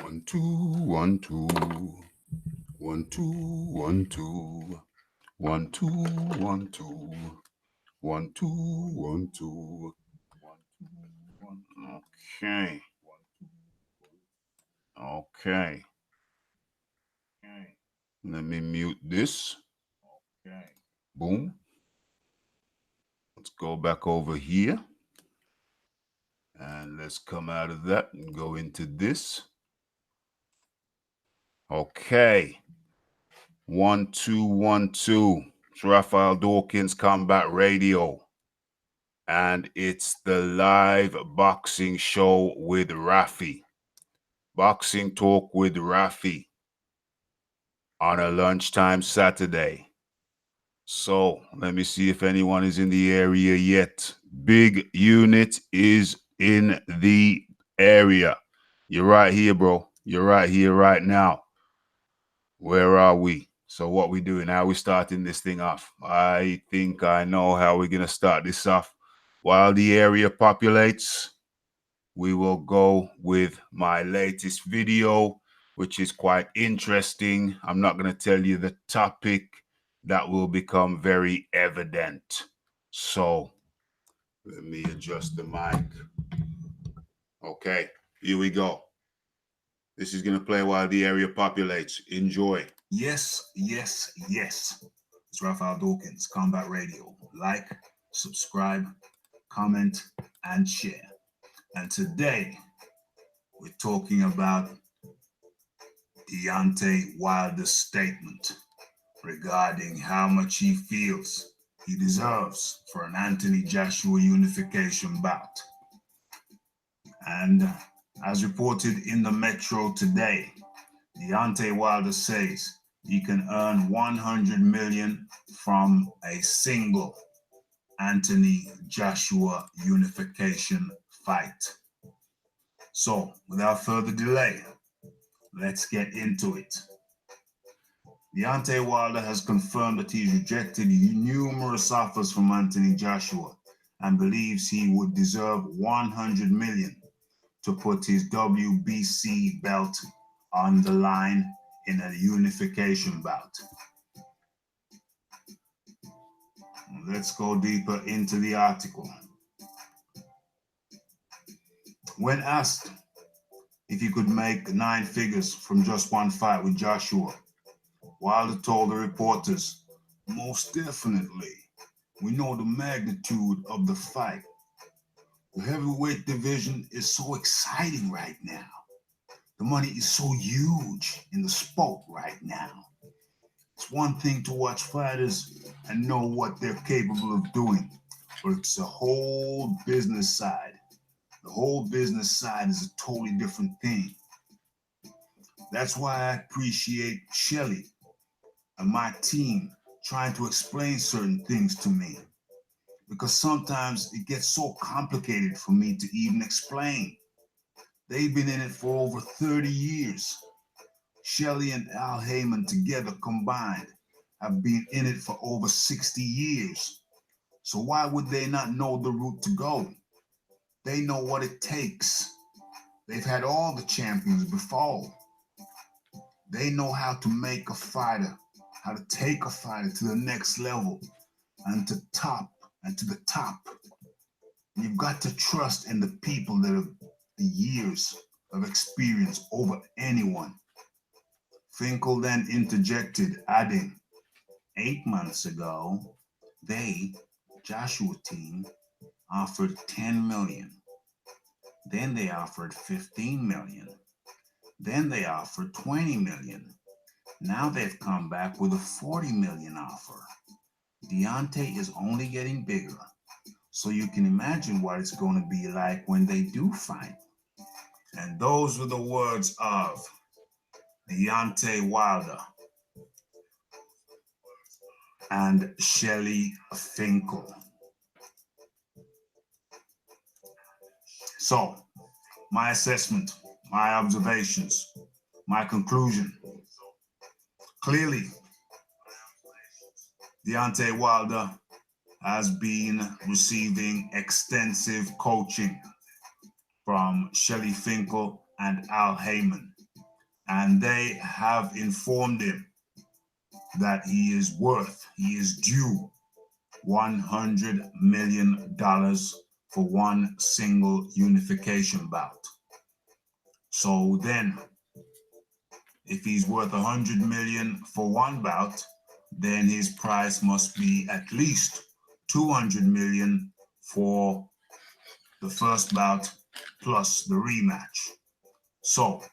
1 2 1 2 1 2 1 2 1 2 1 2 1 2 1 2 Okay. Okay. Let me mute this. Boom. Let's go back over here. And let's come out of that and go into this. Okay. 1 2 1 2. It's Raphael Dawkins Combat Radio. And it's the live boxing show with Raphie. Boxing Talk with Raphie on a lunchtime Saturday. So let me see if anyone is in the area yet. Big Unit is in the area. You're right here, bro. You're right here right now. Where are we? So what we doing? How we starting this thing off? I think I know how we're gonna start this off. While the area populates, we will go with my latest video, which is quite interesting. I'm not gonna tell you the topic. That will become very evident. So let me adjust the mic. Okay, here we go. This is gonna play while the area populates. Enjoy. Yes, yes, yes. It's Raphael Dawkins, Combat Radio. Like, subscribe, comment, and share. And today, we're talking about Deontay Wilder's statement regarding how much he feels he deserves for an Anthony Joshua unification bout. And as reported in the Metro today, Deontay Wilder says he can earn $100 million from a single Anthony Joshua unification fight. So, without further delay, let's get into it. Deontay Wilder has confirmed that he's rejected numerous offers from Anthony Joshua and believes he would deserve $100 million to put his WBC belt on the line in a unification bout. Let's go deeper into the article. When asked if he could make 9 figures from just one fight with Joshua, Wilder told the reporters, "Most definitely. We know the magnitude of the fight. The heavyweight division is so exciting right now. The money is so huge in the sport right now. It's one thing to watch fighters and know what they're capable of doing, but it's the whole business side. The whole business side is a totally different thing. That's why I appreciate Shelly and my team trying to explain certain things to me, because sometimes it gets so complicated for me to even explain. They've been in it for over 30 years. Shelly and Al Heyman together combined have been in it for over 60 years. So why would they not know the route to go? They know what it takes. They've had all the champions before. They know how to make a fighter, how to take a fighter to the next level and to the top. You've got to trust in the people that have the years of experience over anyone. Finkel then interjected, adding, 8 months ago, they, Joshua team, offered 10 million. Then they offered 15 million. Then they offered 20 million. Now they've come back with a 40 million offer. Deontay is only getting bigger. So you can imagine what it's going to be like when they do fight." And those were the words of Deontay Wilder and Shelly Finkel. So, my assessment, my observations, my conclusion. Clearly, Deontay Wilder has been receiving extensive coaching from Shelly Finkel and Al Heyman. and they have informed him that he is due $100 million for one single unification bout. So then, if he's worth $100 million for one bout, then his price must be at least $200 million for the first bout plus the rematch. So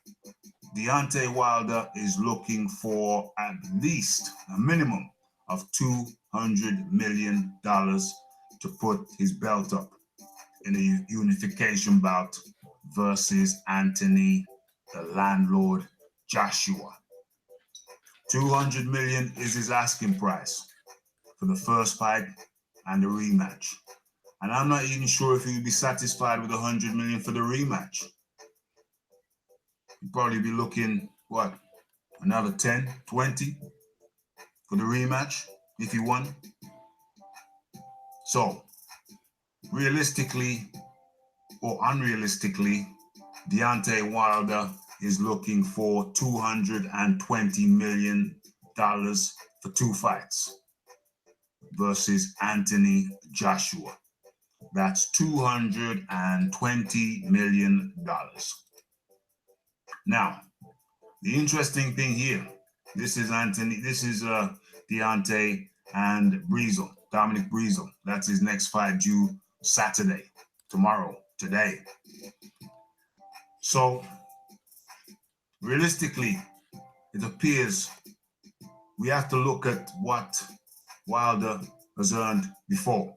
Deontay Wilder is looking for at least a minimum of $200 million to put his belt up in a unification bout versus Anthony, the landlord, Joshua. $200 million is his asking price for the first fight and the rematch. And I'm not even sure if he would be satisfied with $100 million for the rematch. He'd probably be looking, what, another 10, 20 for the rematch if he won. So, realistically or unrealistically, Deontay Wilder is looking for $220 million for two fights versus Anthony Joshua. That's $220 million. Now, the interesting thing here, this is Deontay and Breezel, Dominic Breezel. That's his next fight due Saturday, today. So, realistically, it appears we have to look at what Wilder has earned before.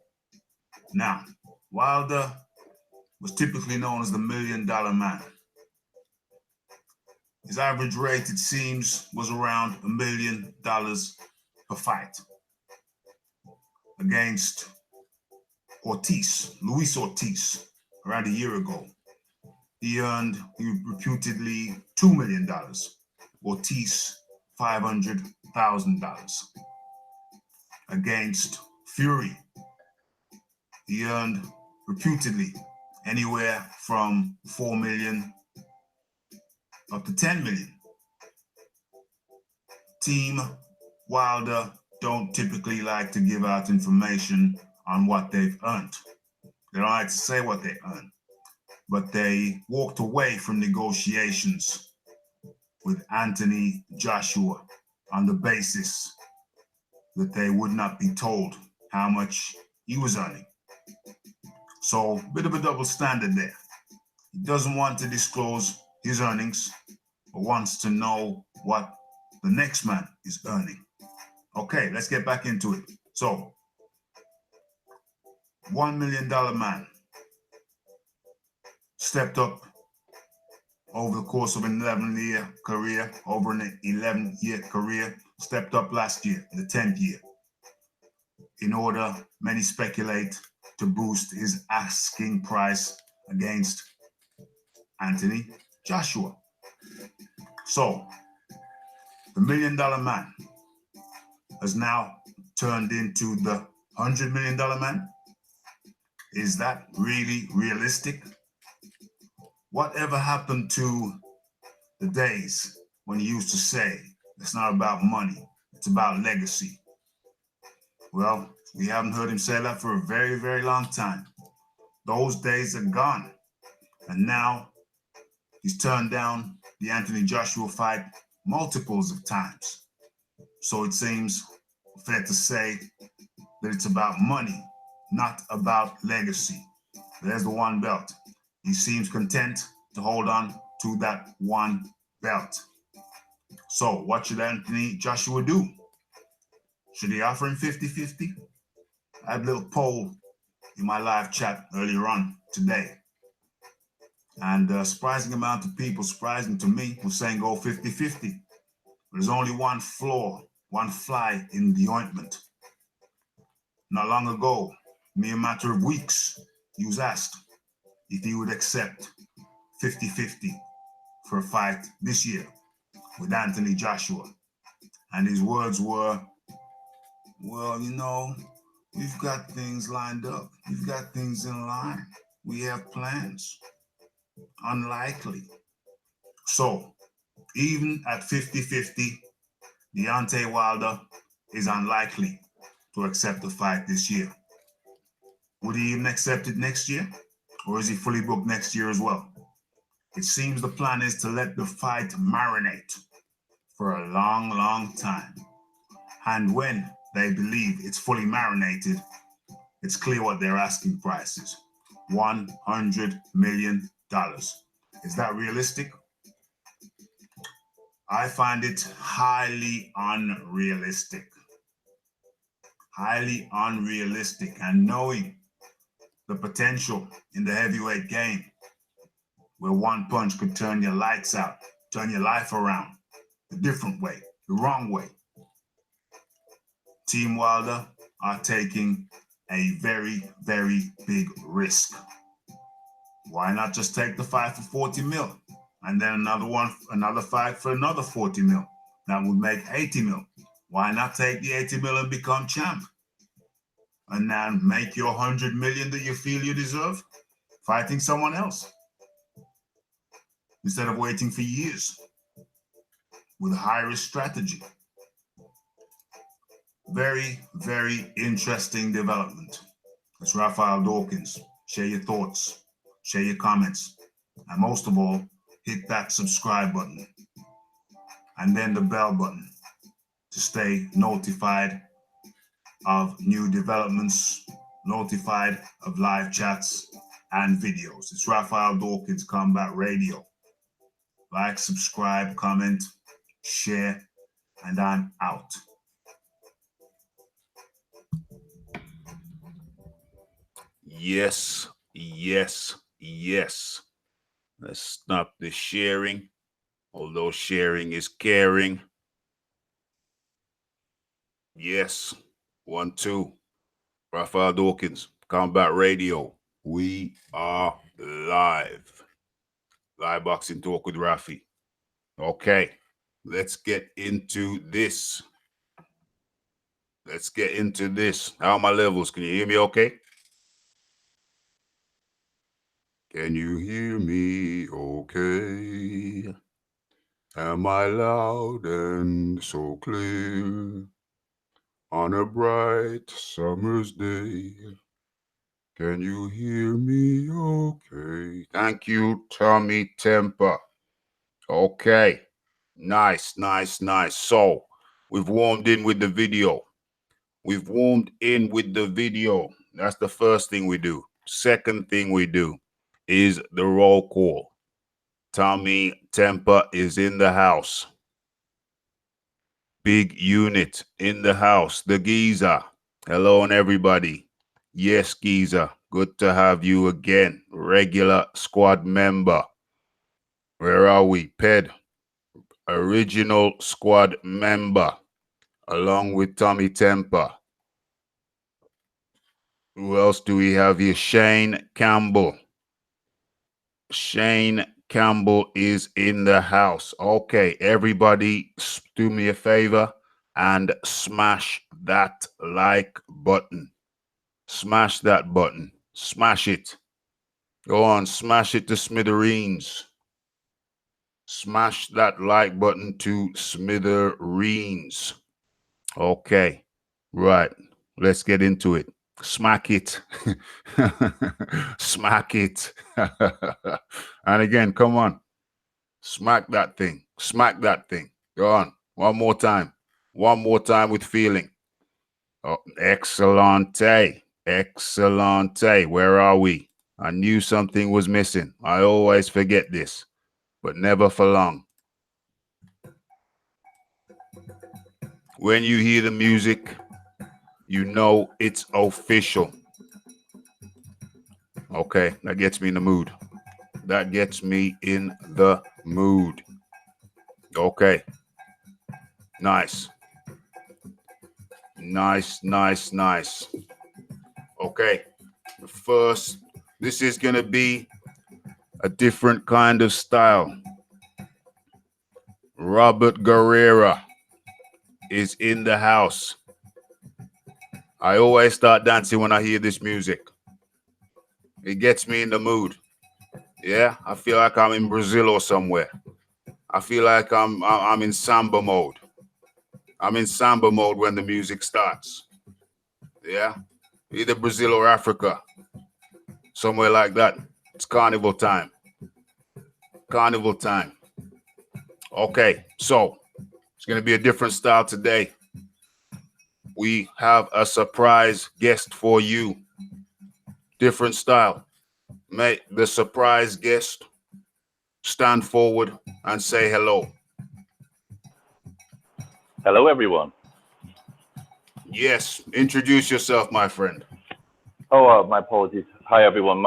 Now, Wilder was typically known as the $1 Million Man. His average rate, it seems, was around $1 million per fight against Luis Ortiz, around a year ago. He earned reputedly $2 million. Ortiz, $500,000. Against Fury, he earned reputedly anywhere from $4 million up to $10 million. Team Wilder don't typically like to give out information on what they've earned. They don't like to say what they earned, but they walked away from negotiations with Anthony Joshua on the basis that they would not be told how much he was earning. So, a bit of a double standard there. He doesn't want to disclose his earnings, but wants to know what the next man is earning. Okay, let's get back into it. So, $1 million man stepped up over the course of an 11-year career, stepped up last year, in the 10th year, in order, many speculate, to boost his asking price against Anthony Joshua. So, the $1 Million Man has now turned into the $100 million man. Is that really realistic? Whatever happened to the days when he used to say, it's not about money, it's about legacy? Well, we haven't heard him say that for a very, very long time. Those days are gone. And now he's turned down the Anthony Joshua fight multiples of times. So it seems fair to say that it's about money, not about legacy. There's the one belt. He seems content to hold on to that one belt. So what should Anthony Joshua do? Should he offer him 50-50? I had a little poll in my live chat earlier on today. And a surprising amount of people, surprising to me, were saying go 50-50. There's only one fly in the ointment. Not long ago, mere matter of weeks, he was asked if he would accept 50-50 for a fight this year with Anthony Joshua. And his words were, well, we've got things lined up. We've got things in line. We have plans. Unlikely. So, Even at 50-50, Deontay Wilder is unlikely to accept the fight this year. Would he even accept it next year? Or is he fully booked next year as well? It seems the plan is to let the fight marinate for a long, long time. And when they believe it's fully marinated, it's clear what their asking price is. $100 million. Is that realistic? I find it highly unrealistic. Highly unrealistic. And knowing the potential in the heavyweight game, where one punch could turn your lights out, turn your life around a different way, the wrong way. Team Wilder are taking a very, very big risk. Why not just take the fight for 40 mil? And then another fight for another 40 mil. That would make 80 mil. Why not take the 80 mil and become champ? And then make your 100 million that you feel you deserve fighting someone else, instead of waiting for years with a high-risk strategy. Very, very interesting development. It's Raphael Dawkins. Share your thoughts, share your comments, and most of all, hit that subscribe button and then the bell button to stay notified of new developments, notified of live chats and videos. It's Raphael Dawkins Combat Radio. Like, subscribe, comment, share, and I'm out. Yes, yes, yes. Let's stop the sharing, although sharing is caring. Yes, 1, 2. Raphael Dawkins, Combat Radio. We are live. Live boxing talk with Raphie. Okay, let's get into this. Let's get into this. How are my levels? Can you hear me okay? Can you hear me okay? Am I loud and so clear on a bright summer's day? Can you hear me okay? Thank you, Tommy Temper. Okay. Nice, nice, nice. So, we've warmed in with the video. We've warmed in with the video. That's the first thing we do. Second thing we do is the roll call. Tommy Temper is in the house. Big unit in the house. The Geezer. Hello, and everybody. Yes, Geezer. Good to have you again. Regular squad member. Where are we? Ped. Original squad member. Along with Tommy Temper. Who else do we have here? Shane Campbell. Shane Campbell is in the house. Okay, everybody, do me a favor and smash that like button. Smash that button. Smash it. Go on, smash it to smithereens. Smash that like button to smithereens. Okay, right. Let's get into it. Smack it. Smack it. And again, come on. Smack that thing. Smack that thing. Go on. One more time. One more time with feeling. Oh, excellente. Excellente. Where are we? I knew something was missing. I always forget this, but never for long. When you hear the music, you know it's official. Okay, that gets me in the mood. That gets me in the mood. Okay. Nice. Nice, nice, nice. Okay. First, this is going to be a different kind of style. Robert Guerrera is in the house. I always start dancing when I hear this music. It gets me in the mood. Yeah, I feel like I'm in Brazil or somewhere. I feel like I'm in samba mode. I'm in samba mode when the music starts. Yeah, either Brazil or Africa, somewhere like that. It's carnival time. Carnival time. Okay, so it's gonna be a different style today. We have a surprise guest for you. Different style. May the surprise guest stand forward and say hello. Hello, everyone. Yes, introduce yourself, my friend. Oh, my apologies. Hi, everyone.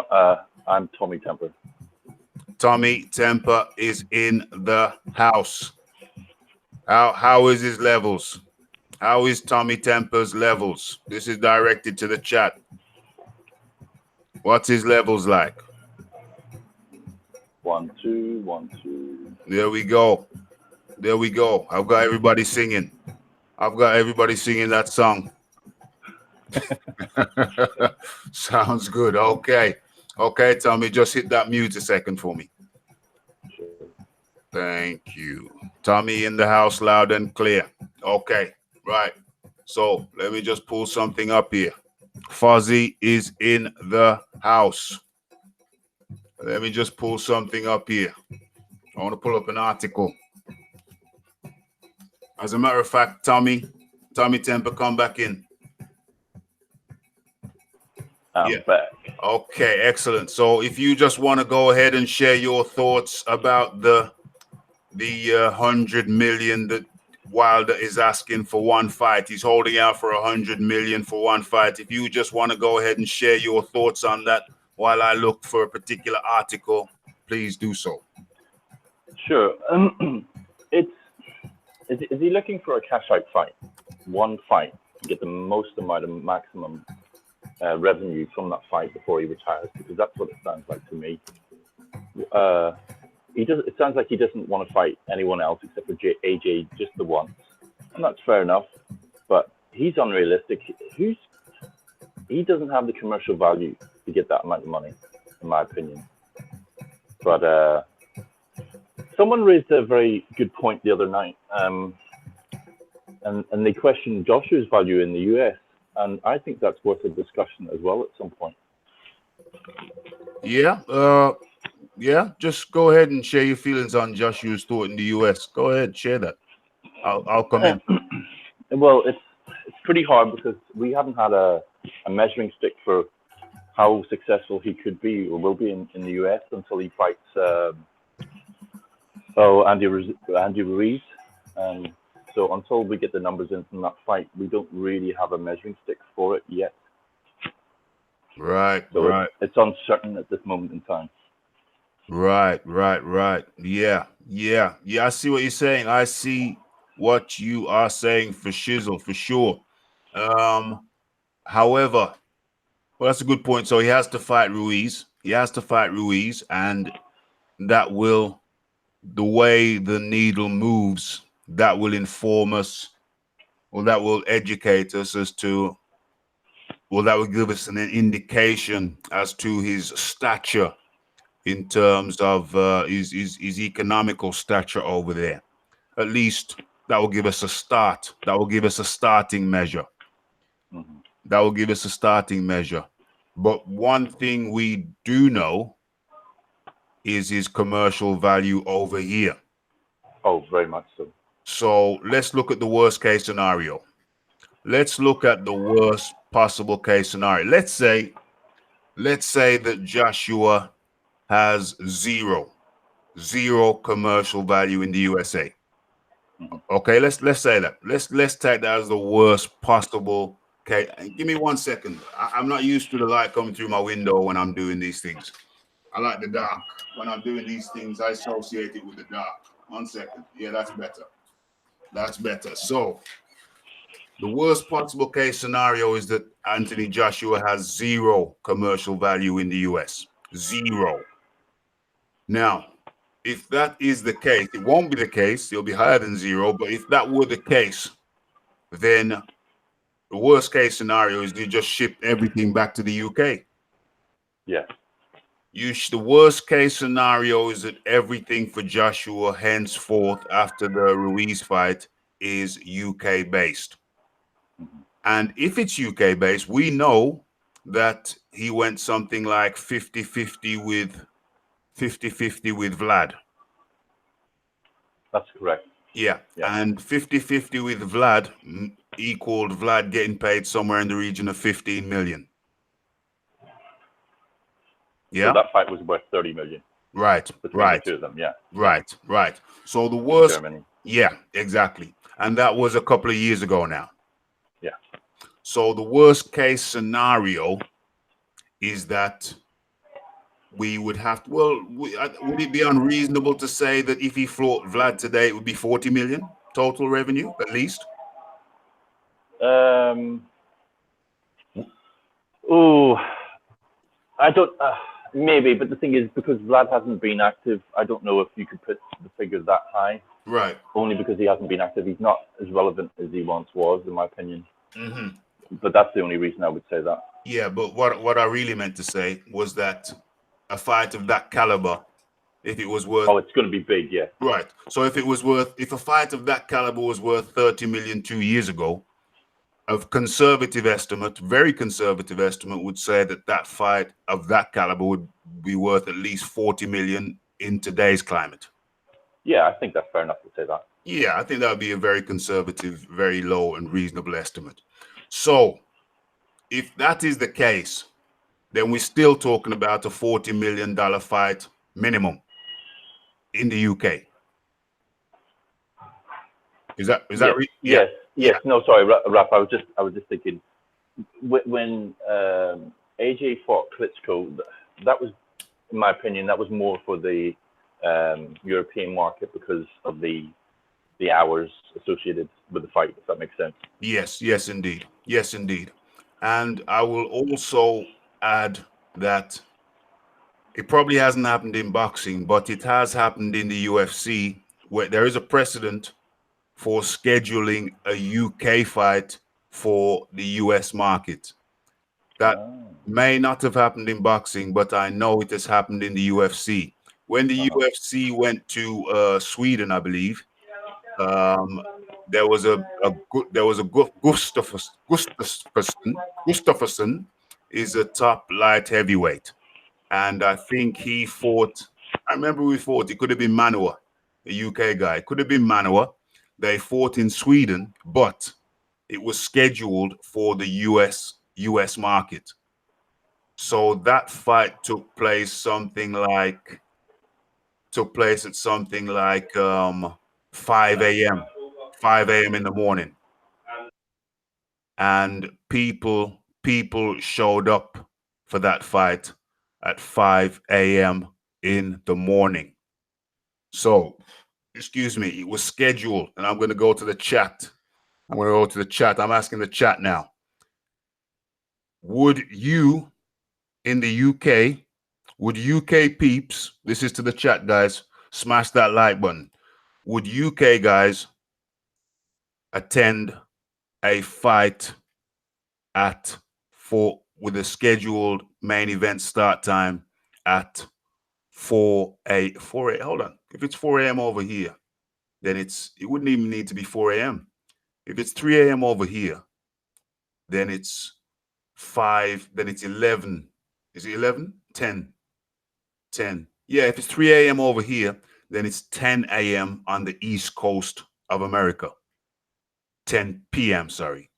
I'm Tommy Temper. Tommy Temper is in the house. How is his levels? How is Tommy Temper's levels? This is directed to the chat. What's his levels like? 1, 2, 1, 2. There we go. There we go. I've got everybody singing. I've got everybody singing that song. Sounds good. Okay. Okay, Tommy, just hit that mute a second for me. Sure. Thank you. Tommy in the house, loud and clear. Okay, right. So let me just pull something up here. Fuzzy is in the house. Let me just pull something up here. I want to pull up an article. As a matter of fact, Tommy Temper, come back in. I'm back. Okay, excellent. So if you just want to go ahead and share your thoughts about the 100 million that Wilder is asking for one fight. He's holding out for 100 million for one fight. If you just want to go ahead and share your thoughts on that while I look for a particular article, please do so. Sure. Is he looking for a cash out fight? One fight to get the most amount of maximum revenue from that fight before he retires? Because that's what it sounds like to me. It sounds like he doesn't want to fight anyone else except for AJ just the once, and that's fair enough. But he's unrealistic. He doesn't have the commercial value to get that amount of money, in my opinion. But someone raised a very good point the other night, and they questioned Joshua's value in the US, and I think that's worth a discussion as well at some point. Yeah, just go ahead and share your feelings on Joshua's thought in the US. Go ahead, share that. I'll come in. Well, it's pretty hard because we haven't had a measuring stick for how successful he could be or will be in the US until he fights Andy Ruiz. So until we get the numbers in from that fight, we don't really have a measuring stick for it yet. Right, so right. It's uncertain at this moment in time. Right. Yeah. I see what you're saying. I see what you are saying for shizzle, for sure. However, well, that's a good point. So he has to fight Ruiz. And that will, the way the needle moves, that will inform us, or that will educate us as to, well, that will give us an indication as to his stature in terms of his economical stature over there. At least that will give us a start. That will give us a starting measure. Mm-hmm. That will give us a starting measure. But one thing we do know is his commercial value over here. Oh, very much so. So let's look at the worst case scenario. Let's look at the worst possible case scenario. Let's say that Joshua has zero commercial value in the USA. Mm-hmm. Okay, let's say that. Let's take that as the worst possible case. Give me 1 second. I'm not used to the light coming through my window when I'm doing these things. I like the dark. When I'm doing these things, I associate it with the dark. 1 second. Yeah, that's better. That's better. So the worst possible case scenario is that Anthony Joshua has zero commercial value in the US. Zero. Now, if that is the case, it won't be the case. It'll be higher than zero. But if that were the case, then the worst case scenario is you just ship everything back to the UK. Yeah. The worst case scenario is that everything for Joshua henceforth after the Ruiz fight is UK based. And if it's UK based, we know that he went something like 50-50 with Vlad. That's correct. Yeah. And 50-50 with Vlad equaled Vlad getting paid somewhere in the region of 15 million. Yeah. So that fight was worth 30 million. Right. Between the two of them, yeah. Right. So the worst. Germany. Yeah, exactly. And that was a couple of years ago now. Yeah. So the worst case scenario is that we would have to, would it be unreasonable to say that if he fought Vlad today, it would be 40 million total revenue, at least? I don't, maybe, but the thing is, because Vlad hasn't been active, I don't know if you could put the figure that high. Right. Only because he hasn't been active. He's not as relevant as he once was, in my opinion. Mm-hmm. But that's the only reason I would say that. Yeah, but what I really meant to say was that a fight of that caliber, if it was worth... Oh, it's going to be big, yeah. Right. So if a fight of that caliber was worth 30 million 2 years ago, a conservative estimate, very conservative estimate, would say that fight of that caliber would be worth at least 40 million in today's climate. Yeah, I think that's fair enough to say that. Yeah, I think that would be a very conservative, very low and reasonable estimate. So if that is the case, then we're still talking about a $40 million fight minimum in the UK. Is that yes, right? Yes. Yeah. No, sorry, Raph. I was just thinking when AJ fought Klitschko, that was, in my opinion, that was more for the European market because of the hours associated with the fight. If that makes sense. Yes, indeed. Yes, indeed. And I will also add that it probably hasn't happened in boxing, but it has happened in the UFC, where there is a precedent for scheduling a UK fight for the US market. That may not have happened in boxing, but I know it has happened in the UFC. When the UFC went to Sweden, I believe, there was a Gustafsson is a top light heavyweight, and I think he fought. I remember we fought. It could have been Manua, a UK guy. It could have been Manua. They fought in Sweden, but it was scheduled for the US market. So that fight took place at something like 5 a.m. 5 a.m. in the morning. And people showed up for that fight at 5 a.m. in the morning. So, excuse me, it was scheduled. And I'm going to go to the chat. I'm asking the chat now. Would you in the UK, would UK peeps, this is to the chat, guys, smash that like button. Would UK guys attend a fight with a scheduled main event start time at 4 a.m. Hold on. If it's 4 a.m. over here, then it wouldn't even need to be 4 a.m. If it's 3 a.m. over here, then it's 5, then it's 11. Is it 11? 10. 10. Yeah, if it's 3 a.m. over here, then it's 10 a.m. on the East Coast of America. 10 p.m., sorry.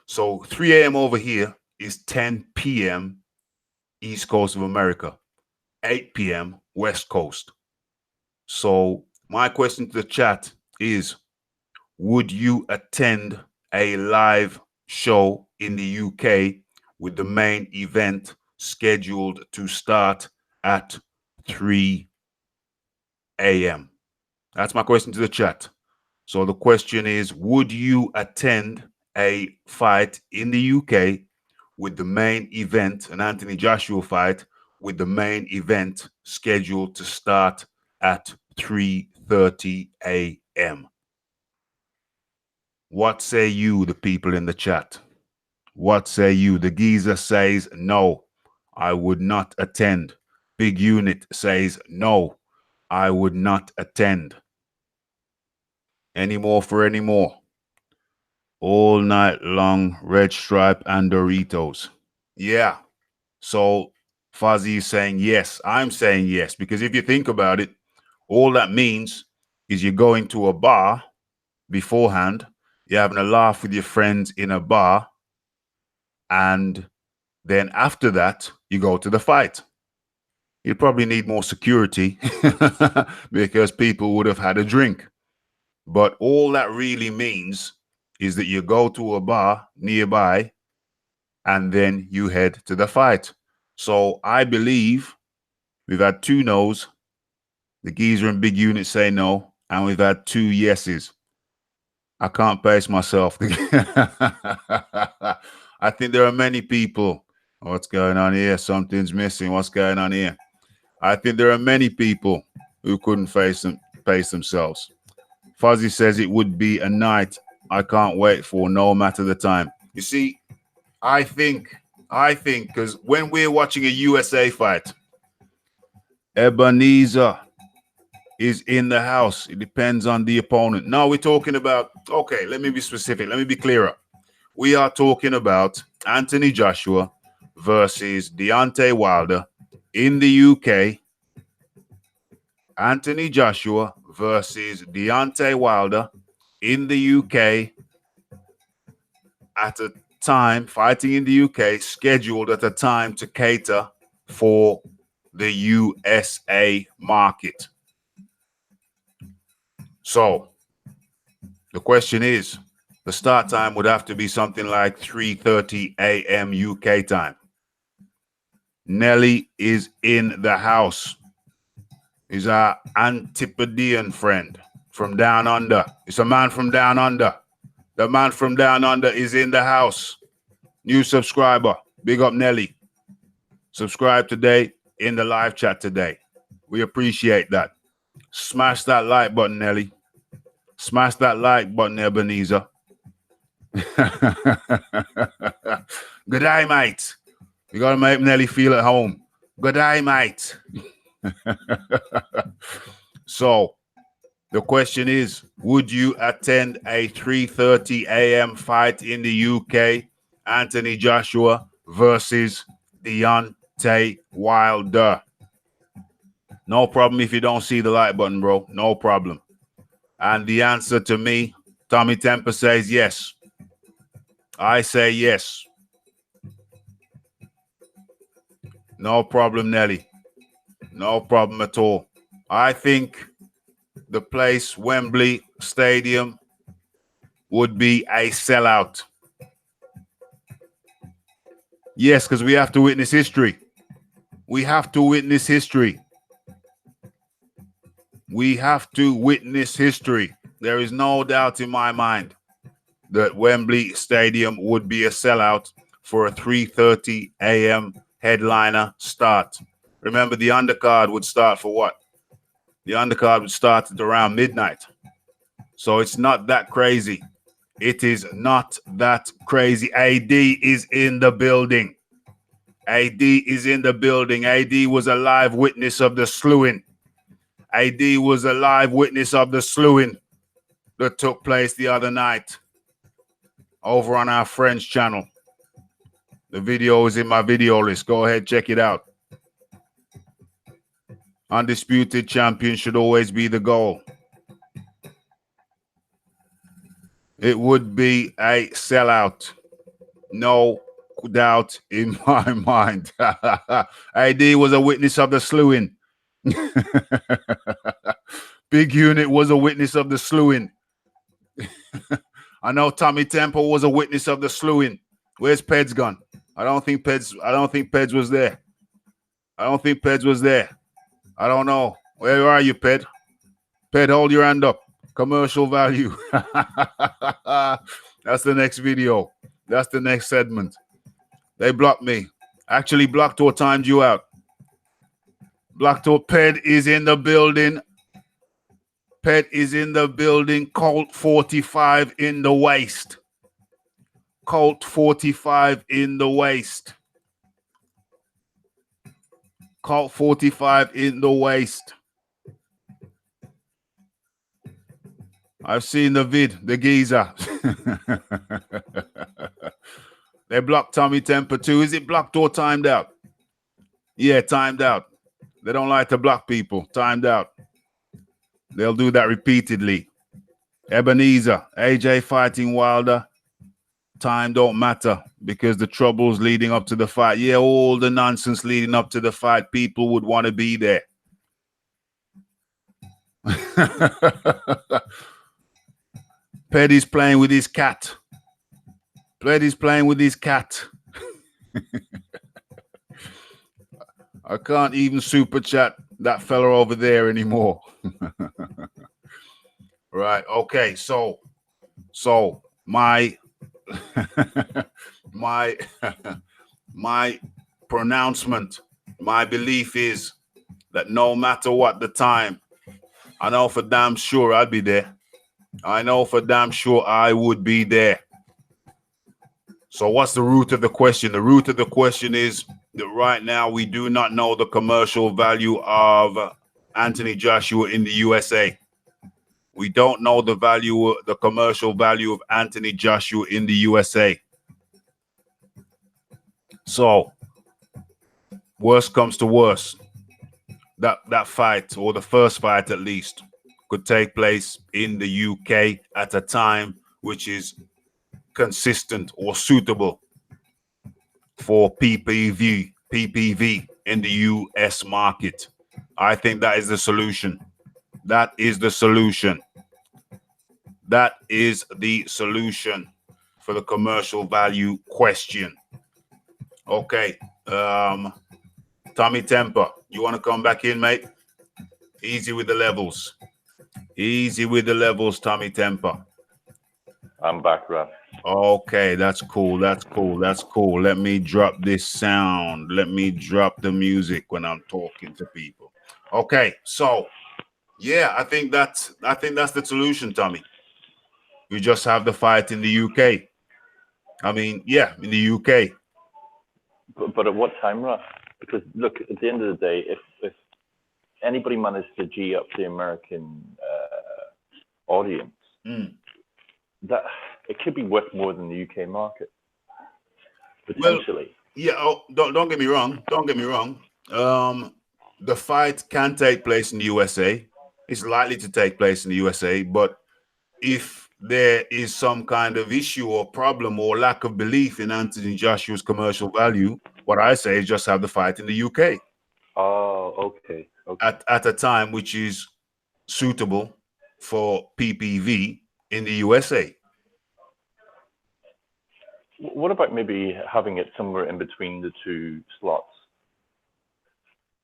So 3 a.m. over here is 10 p.m. East Coast of America, 8 p.m. West Coast. So my question to the chat is, would you attend a live show in the UK with the main event scheduled to start at 3 a.m.? That's my question to the chat. So the question is, would you attend a fight in the UK with the main event, an Anthony Joshua fight, with the main event scheduled to start at 3:30 a.m.? What say you, the people in the chat? What say you? The geezer says, no, I would not attend Big Unit says, no, I would not attend. Any more for any more? All night long, Red Stripe and Doritos. Yeah. So Fuzzy is saying yes. I'm saying yes. Because if you think about it, all that means is you're going to a bar beforehand, you're having a laugh with your friends in a bar, and then after that, you go to the fight. You'd probably need more security because people would have had a drink. But all that really means is that you go to a bar nearby and then you head to the fight. So I believe we've had 2 no's. The geezer and Big Unit say no, and we've had 2 yeses. I can't pace myself. I think there are many people. What's going on here? Something's missing. What's going on here? I think there are many people who couldn't pace themselves. Fuzzy says it would be a night I can't wait for, no matter the time. You see, I think, because when we're watching a USA fight, Ebenezer is in the house. It depends on the opponent. No, we're talking about, okay, let me be specific. Let me be clearer. We are talking about Anthony Joshua versus Deontay Wilder in the UK. Anthony Joshua versus Deontay Wilder in the UK at a time, fighting in the UK, scheduled at a time to cater for the USA market. So the question is, the start time would have to be something like 3:30 a.m. UK time. Nelly is in the house. He's our Antipodean friend from down under. It's a man from down under. The man from down under is in the house. New subscriber. Big up Nelly. Subscribe today in the live chat today. We appreciate that. Smash that like button, Nelly. Smash that like button, Ebenezer. Good day, mate. You got to make Nelly feel at home. Good day, mate. So, the question is, would you attend a 3:30 a.m. fight in the UK? Anthony Joshua versus Deontay Wilder. No problem if you don't see the like button, bro. No problem. And the answer to me, Tommy Temper says yes. I say yes. No problem, Nelly. No problem at all. I think the place, Wembley Stadium, would be a sellout. Yes, because we have to witness history. We have to witness history. We have to witness history. There is no doubt in my mind that Wembley Stadium would be a sellout for a 3:30 a.m. headliner start. Remember, the undercard would start for what? The undercard would start at around midnight. So it's not that crazy. It is not that crazy. AD is in the building. AD is in the building. AD was a live witness of the slewing. AD was a live witness of the slewing that took place the other night over on our French channel. The video is in my video list. Go ahead, check it out. Undisputed champion should always be the goal. It would be a sellout. No doubt in my mind. AD was a witness of the slewing. Big Unit was a witness of the slewing. I know Tommy Temple was a witness of the slewing. Where's Peds gone? I don't think Peds was there. I don't think Peds was there. I don't know. Where are you, Ped? Ped, hold your hand up. Commercial value. That's the next video. That's the next segment. They blocked me. Actually blocked or timed you out. Blocked or Ped is in the building. Ped is in the building. Colt 45 in the waist. Colt 45 in the waist. Colt 45 in the waist. I've seen the vid, the geezer. They blocked Tommy Temper too. Is it blocked or timed out? Yeah, timed out. They don't like to block people. Timed out. They'll do that repeatedly. Ebenezer, AJ fighting Wilder. Time don't matter because the troubles leading up to the fight. Yeah, all the nonsense leading up to the fight, people would want to be there. Petty's playing with his cat. Petty's playing with his cat. I can't even super chat that fella over there anymore. Right. Okay. So my my pronouncement, my belief is that no matter what the time, I know for damn sure I'd be there. I know for damn sure I would be there. So what's the root of the question? The root of the question is that right now we do not know the commercial value of Anthony Joshua in the USA. We don't know the commercial value of Anthony Joshua in the USA. So, worst comes to worst, that fight, or the first fight at least, could take place in the UK at a time which is consistent or suitable for PPV in the US market. I think that is the solution. That is the solution. That is the solution for the commercial value question. Okay. Tommy Temper, you want to come back in, mate? Easy with the levels. Easy with the levels, Tommy Temper. I'm back, Raph. Okay, that's cool. That's cool. That's cool. Let me drop this sound. Let me drop the music when I'm talking to people. Okay, so yeah, I think that's the solution, Tommy. You just have the fight in the UK. I mean, yeah, in the UK. But at what time, Raph? Because look, at the end of the day, if anybody managed to G up the American audience, that it could be worth more than the UK market potentially. Well, yeah. Oh, don't get me wrong. Don't get me wrong. The fight can take place in the USA. It's likely to take place in the USA, but if there is some kind of issue or problem or lack of belief in Anthony Joshua's commercial value, what I say is just have the fight in the UK. Oh, okay. At a time which is suitable for PPV in the USA. What about maybe having it somewhere in between the two slots?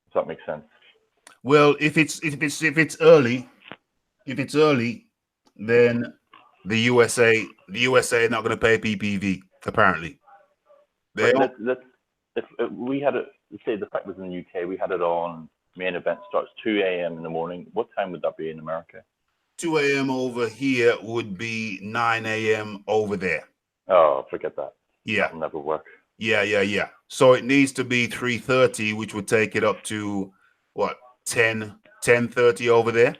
Does that make sense? Well, if it's early, then the USA are not going to pay PPV. Apparently, Let's if we had it. Let's say the fight was in the UK. We had it on. Main event starts 2 a.m. in the morning. What time would that be in America? 2 a.m. over here would be 9 a.m. over there. Oh, forget that. Yeah, that'll never work. Yeah. So it needs to be 3:30, which would take it up to what 10:30 over there.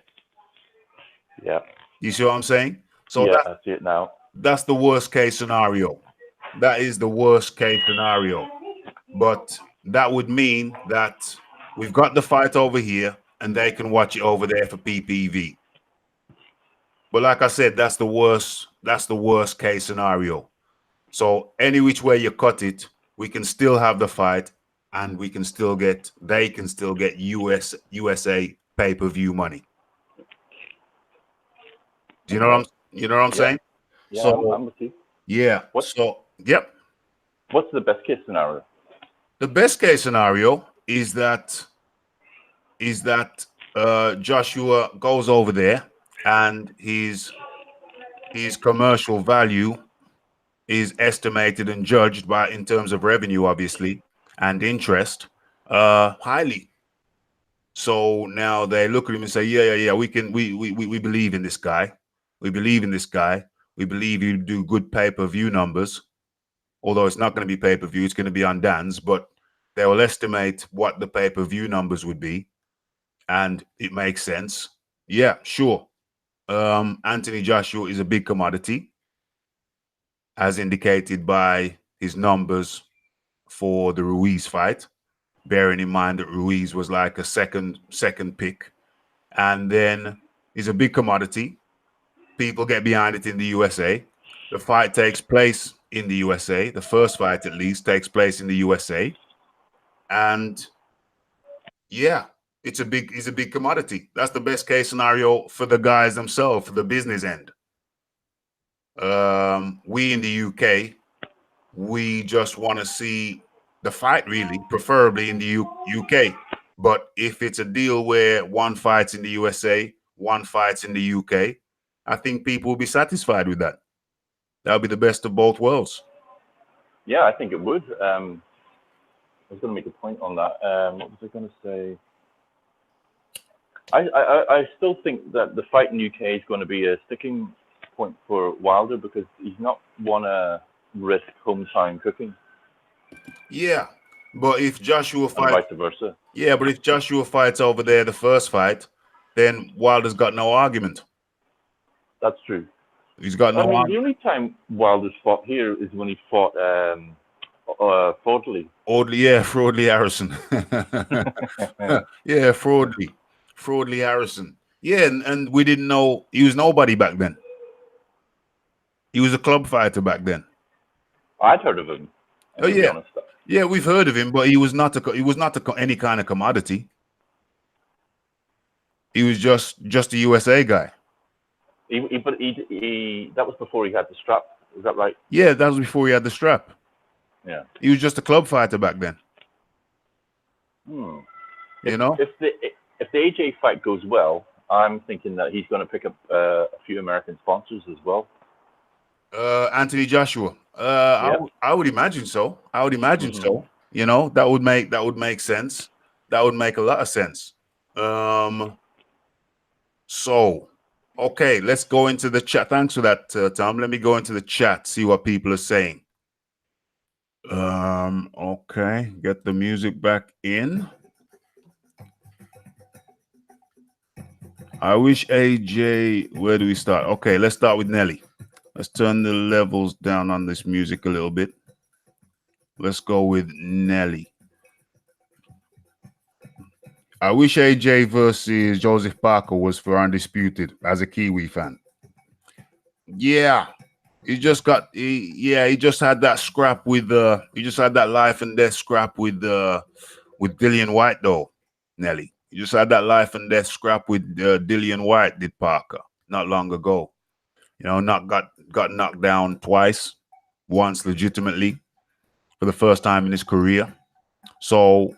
Yeah. You see what I'm saying? So yeah, I see it now. That's the worst case scenario. That is the worst case scenario. But that would mean that we've got the fight over here and they can watch it over there for PPV. But like I said, that's the worst case scenario. So any which way you cut it, we can still have the fight and they can still get USA pay-per-view money. Do you know what I'm saying? Yeah, so, I'm with you. Yeah. Yep. What's the best case scenario? The best case scenario is that Joshua goes over there and his commercial value is estimated and judged by, in terms of revenue, obviously, and interest, highly. So now they look at him and say, yeah, we believe in this guy. We believe in this guy. We believe you do good pay-per-view numbers. Although it's not going to be pay-per-view, it's going to be on Dan's, but They will estimate what the pay-per-view numbers would be, and it makes sense. Yeah, sure. Anthony Joshua is a big commodity, as indicated by his numbers for the Ruiz fight, bearing in mind that Ruiz was like a second pick. And then he's a big commodity. People get behind it in the USA. The fight takes place in the USA. The first fight, at least, takes place in the USA. And yeah, it's a big commodity. That's the best case scenario for the guys themselves, for the business end. We in the UK, we just want to see the fight, really, preferably in the UK. But if it's a deal where one fights in the USA, one fights in the UK, I think people will be satisfied with that. That'll be the best of both worlds. Yeah, I think it would. I was going to make a point on that. What was I going to say? I still think that the fight in UK is going to be a sticking point for Wilder because he's not want to risk home time cooking. Yeah, but if Joshua fights, vice versa. Yeah, but if Joshua fights over there the first fight, then Wilder's got no argument. That's true. He's got no argument. The only time Wilder's fought here is when he fought Fraudley. Fraudley Harrison. Yeah, Fraudley Harrison. Yeah, and we didn't know he was nobody back then. He was a club fighter back then. I'd heard of him. Oh yeah, yeah, we've heard of him, but he was not any kind of commodity. He was just a USA guy. But that was before he had the strap. Is that right? Yeah, that was before he had the strap. Yeah, he was just a club fighter back then. If the AJ fight goes well, I'm thinking that he's going to pick up a few American sponsors as well. Anthony Joshua. I would imagine so. So. That would make sense. That would make a lot of sense. So, okay, let's go into the chat. Thanks for that, Tom. Let me go into the chat, see what people are saying. Okay, get the music back in. I wish AJ, where do we start? Okay, let's start with Nelly. Let's turn the levels down on this music a little bit. Let's go with Nelly. I wish AJ versus Joseph Parker was for Undisputed as a Kiwi fan. Yeah, he just had that scrap with he just had that life and death scrap with Dillian White though, Nelly. He just had that life and death scrap with Dillian White, did Parker, not long ago. Got knocked down twice, once legitimately for the first time in his career. So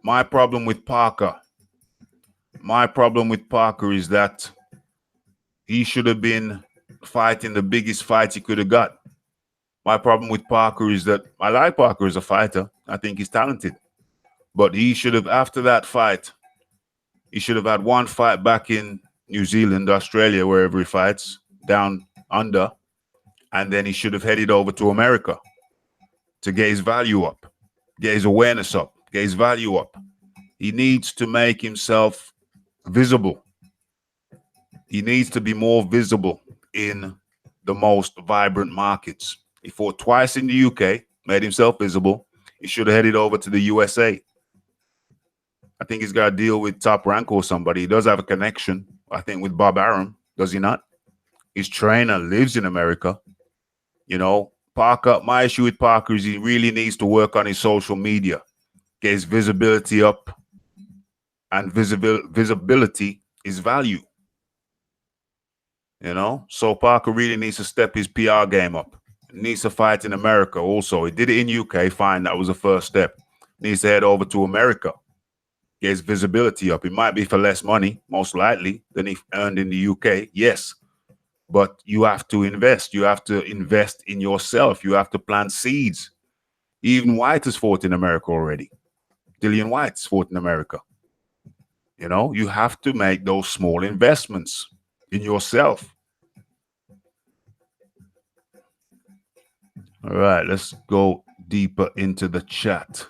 my problem with Parker is that he should have been fighting the biggest fight he could have got. My problem with Parker is that I like Parker as a fighter. I think he's talented. But he should have, after that fight, he should have had one fight back in New Zealand, Australia, wherever he fights, down under, and then he should have headed over to America to get his value up, get his awareness up, get his value up. He needs to make himself visible. He needs to be more visible in the most vibrant markets. He fought twice in the UK, made himself visible. He should have headed over to the USA. I think he's got to deal with Top Rank or somebody. He does have a connection, I think, with Bob Arum, does he not? His trainer lives in America. Parker, my issue with Parker is he really needs to work on his social media, get his visibility up, and visibility is value. So Parker really needs to step his PR game up. He needs to fight in America also. He did it in UK, fine, that was the first step. Needs to head over to America, get his visibility up. It might be for less money, most likely, than he earned in the UK, yes. But you have to invest. You have to invest in yourself. You have to plant seeds. Even White has fought in America already. Dillian White's fought in America. You have to make those small investments in yourself. All right, let's go deeper into the chat.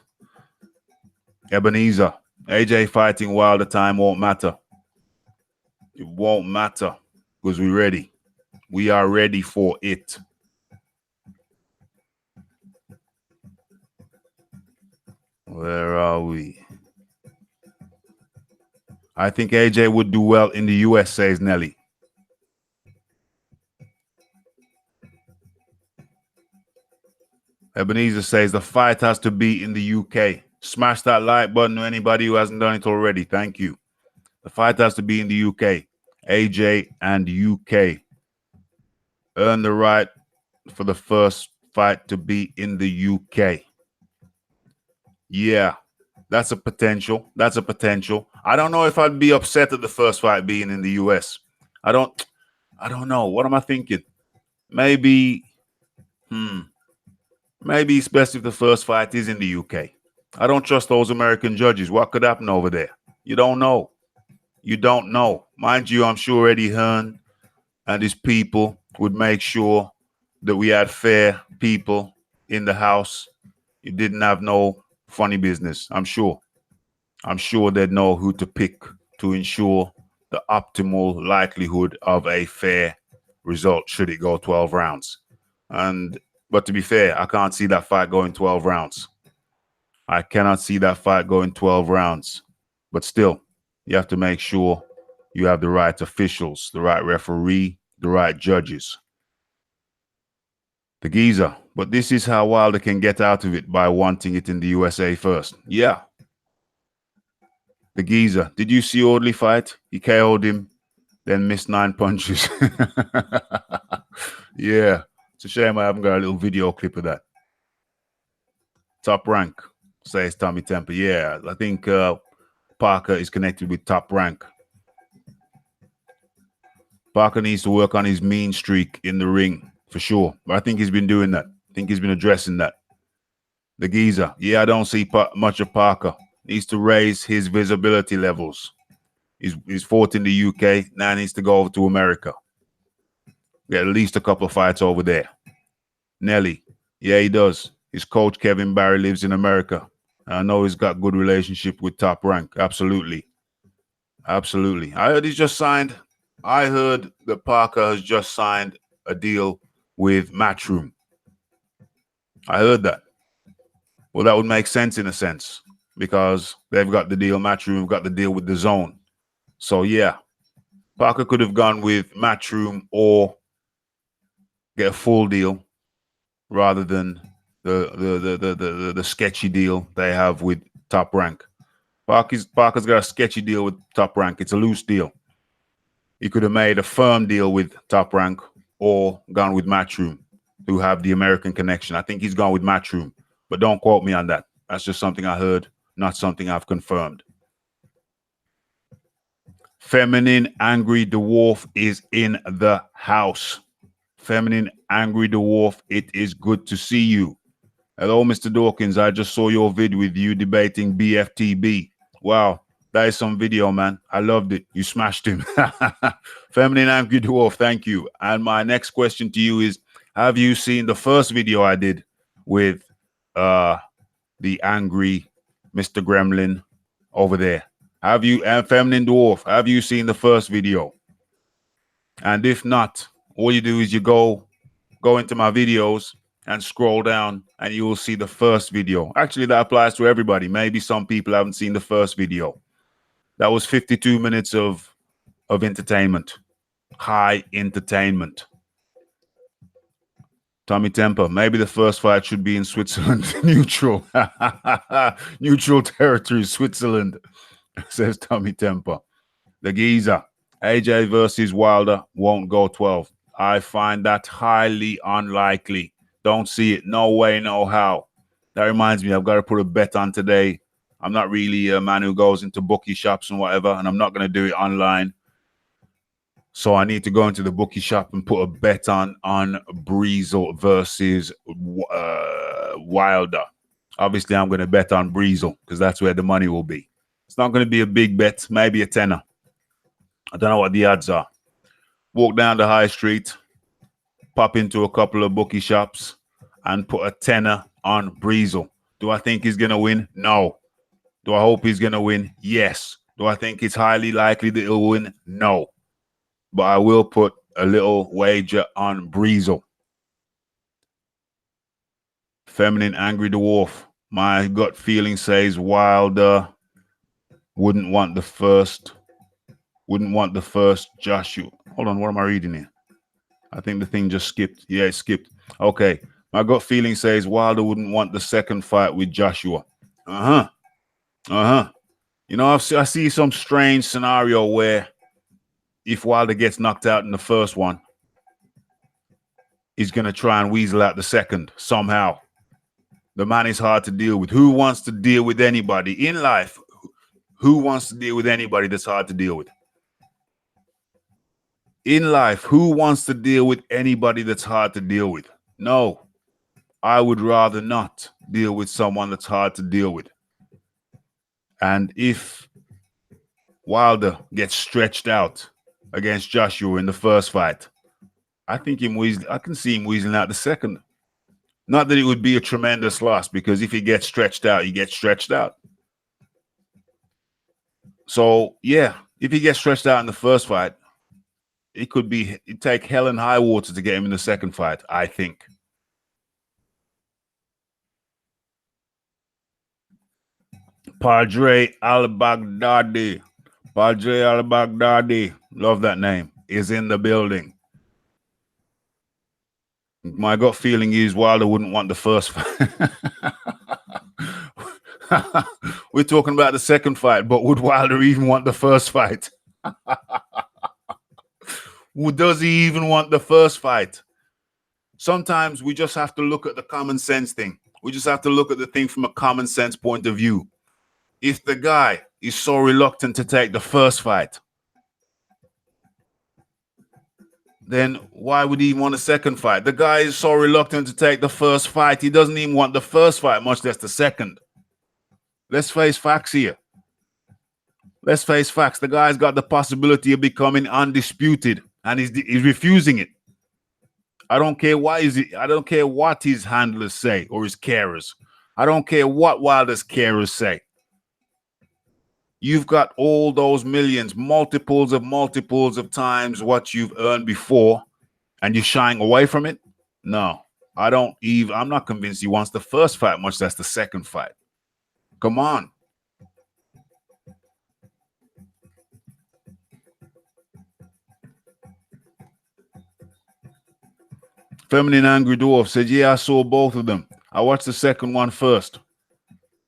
Ebenezer, AJ fighting Wilder time won't matter. It won't matter because we're ready. We are ready for it. Where are we? I think AJ would do well in the US, says Nelly. Ebenezer says the fight has to be in the UK. Smash that like button to anybody who hasn't done it already. Thank you. The fight has to be in the UK. AJ and UK earn the right for the first fight to be in the UK. Yeah, that's a potential. That's a potential. I don't know if I'd be upset at the first fight being in the US. I don't know. What am I thinking? Maybe, maybe it's best if the first fight is in the UK. I don't trust those American judges. What could happen over there? You don't know. You don't know. Mind you, I'm sure Eddie Hearn and his people would make sure that we had fair people in the house. You didn't have no funny business. I'm sure they'd know who to pick to ensure the optimal likelihood of a fair result should it go 12 rounds. But to be fair, I can't see that fight going 12 rounds. I cannot see that fight going 12 rounds. But still, you have to make sure you have the right officials, the right referee, the right judges. The geezer. But this is how Wilder can get out of it by wanting it in the USA first. Yeah. The geezer. Did you see Audley fight? He KO'd him, then missed 9 punches. Yeah. It's a shame I haven't got a little video clip of that. Top Rank, says Tommy Temper. Yeah, I think Parker is connected with Top Rank. Parker needs to work on his mean streak in the ring, for sure. But I think he's been doing that. I think he's been addressing that. The geezer. Yeah, I don't see much of Parker. Needs to raise his visibility levels. He's fought in the UK. Now needs to go over to America. Get at least a couple of fights over there. Nelly. Yeah, he does. His coach, Kevin Barry, lives in America. I know he's got good relationship with Top Rank. Absolutely. Absolutely. I heard he's just signed. I heard that Parker has just signed a deal with Matchroom. I heard that. Well, that would make sense in a sense because they've got the deal. Matchroom got the deal with the Zone. So yeah, Parker could have gone with Matchroom or get a full deal rather than the sketchy deal they have with Top Rank. Parker's got a sketchy deal with Top Rank. It's a loose deal. He could have made a firm deal with Top Rank or gone with Matchroom, who have the American connection. I think he's gone with Matchroom, but don't quote me on that. That's just something I heard, not something I've confirmed. Feminine Angry Dwarf is in the house. Feminine Angry Dwarf, it is good to see you. Hello, Mr. Dawkins. I just saw your vid with you debating BFTB. Wow, that is some video, man. I loved it. You smashed him. Feminine Angry Dwarf, thank you. And my next question to you is, have you seen the first video I did with the angry Mr. Gremlin over there? Have you, and Feminine Dwarf, have you seen the first video? And if not, all you do is you go into my videos and scroll down and you will see the first video. Actually, that applies to everybody. Maybe some people haven't seen the first video. That was 52 minutes of entertainment. High entertainment. Tommy Temper, maybe the first fight should be in Switzerland. Neutral. Neutral territory, Switzerland, says Tommy Temper. The geezer. AJ versus Wilder won't go 12. I find that highly unlikely. Don't see it. No way, no how. That reminds me, I've got to put a bet on today. I'm not really a man who goes into bookie shops and whatever, and I'm not going to do it online. So I need to go into the bookie shop and put a bet on Breezel versus Wilder. Obviously, I'm going to bet on Breezel because that's where the money will be. It's not going to be a big bet, maybe a tenner. I don't know what the odds are. Walk down the high street, pop into a couple of bookie shops, and put a tenner on Breezel. Do I think he's going to win? No. Do I hope he's going to win? Yes. Do I think it's highly likely that he'll win? No. But I will put a little wager on Breezel. Feminine Angry Dwarf. My gut feeling says Wilder wouldn't want the first Joshua. Hold on, what am I reading here? I think the thing just skipped. Yeah, it skipped. Okay. My gut feeling says Wilder wouldn't want the second fight with Joshua. You know, I see some strange scenario where if Wilder gets knocked out in the first one, he's going to try and weasel out the second somehow. The man is hard to deal with. Who wants to deal with anybody in life? Who wants to deal with anybody that's hard to deal with? In life, who wants to deal with anybody that's hard to deal with? No, I would rather not deal with someone that's hard to deal with. And if Wilder gets stretched out against Joshua in the first fight, I can see him weaseling out the second. Not that it would be a tremendous loss, because if he gets stretched out, he gets stretched out. So, yeah, if he gets stretched out in the first fight, it'd take hell and high water to get him in the second fight, I think. Padre al-Baghdadi. Padre al-Baghdadi. Love that name. Is in the building. My gut feeling is Wilder wouldn't want the first fight. We're talking about the second fight, but would Wilder even want the first fight? Does he even want the first fight? Sometimes we just have to look at the common sense thing. We just have to look at the thing from a common sense point of view. If the guy is so reluctant to take the first fight, then why would he want a second fight? The guy is so reluctant to take the first fight, he doesn't even want the first fight, much less the second. Let's face facts here. Let's face facts. The guy's got the possibility of becoming undisputed, and he's refusing it. I don't care what his handlers say or his carers. I don't care what Wilder's carers say. You've got all those millions, multiples of times what you've earned before, and you're shying away from it? No, I'm not convinced he wants the first fight, much less the second fight. Come on. Feminine Angry Dwarf said, yeah, I saw both of them. I watched the second one first.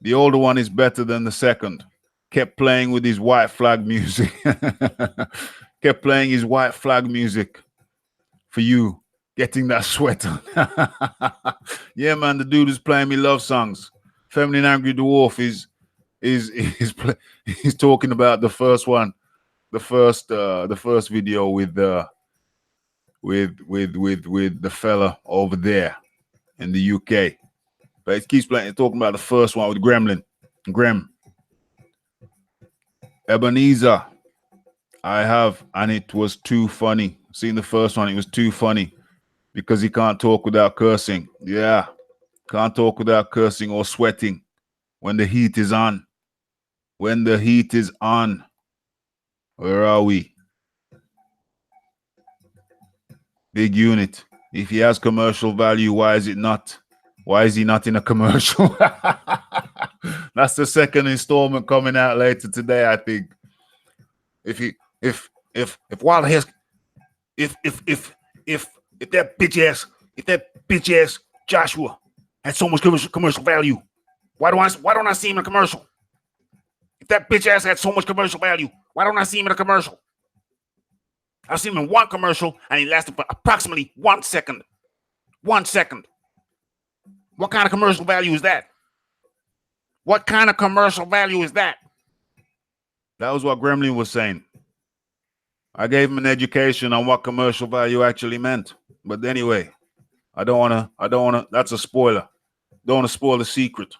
The older one is better than the second. Kept playing with his white flag music. Kept playing his white flag music for you, getting that sweat on. Yeah, man, the dude is playing me love songs. Feminine Angry Dwarf is talking about the first one, the first video with the fella over there in the UK. But it keeps talking about the first one with Grem. Ebenezer, I have, and it was too funny. Seeing the first one, it was too funny because he can't talk without cursing. Yeah, can't talk without cursing or sweating when the heat is on. When the heat is on. Where are we? Big unit. If he has commercial value, why is he not in a commercial? That's the second installment coming out later today, I think. If Wilder has, if that bitch ass Joshua had so much commercial value, why don't I see him in a commercial? If that bitch ass had so much commercial value, why don't I see him in a commercial? I've seen him in one commercial and he lasted for approximately 1 second. 1 second. What kind of commercial value is that? What kind of commercial value is that? That was what Gremlin was saying. I gave him an education on what commercial value actually meant. But anyway, I don't wanna, that's a spoiler. Don't wanna spoil the secret.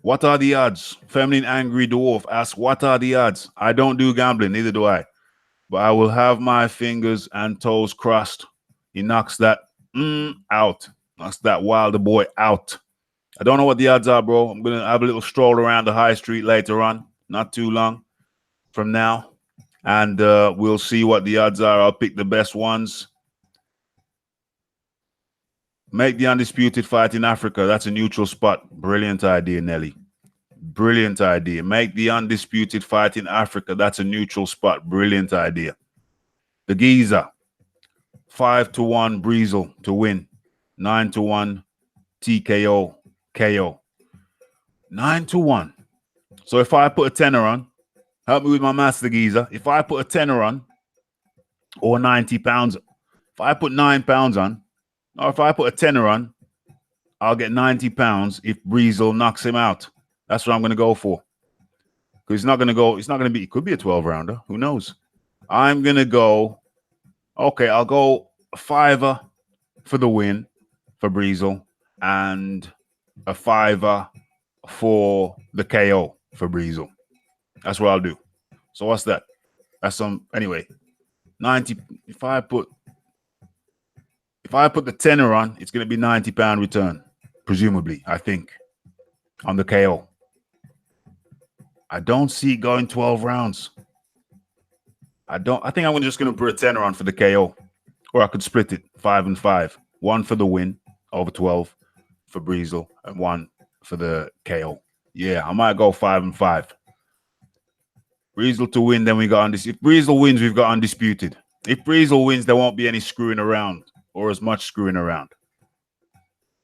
What are the odds? Feminine Angry Dwarf asks, what are the odds? I don't do gambling, neither do I. But I will have my fingers and toes crossed. He knocks that out. Knocks that Wilder boy out. I don't know what the odds are, bro. I'm gonna have a little stroll around the high street later on, not too long from now, and we'll see what the odds are. I'll pick the best ones. Make the undisputed fight in Africa. That's a neutral spot. Brilliant idea, Nelly. Brilliant idea. Make the undisputed fight in Africa. That's a neutral spot. Brilliant idea. The Giza. 5-1 Breezel to win. 9-1 TKO. KO. 9-1. So if I put a tenner on, help me with my maths, the Giza. If I put a tenner on, or 90 pounds, if I put £9 on, or if I put a tenner on, I'll get 90 pounds if Breezel knocks him out. That's what I'm going to go for. Because it's not going to be, it could be a 12 rounder. Who knows? I'm going to go, okay, I'll go a $5 for the win for Breezel and a $5 for the KO for Breezel. That's what I'll do. So what's that? That's anyway, 90. If I put the tenner on, it's going to be £90 return, presumably, I think, on the KO. I don't see it going 12 rounds. I think I'm just going to put a tenner on for the KO. Or I could split it 5 and 5. 1 for the win over 12 for Breezel and 1 for the KO. Yeah, I might go 5 and 5. Breezel to win, then we got undisputed. If Breezel wins, we've got undisputed. If Breezel wins, there won't be any screwing around or as much screwing around.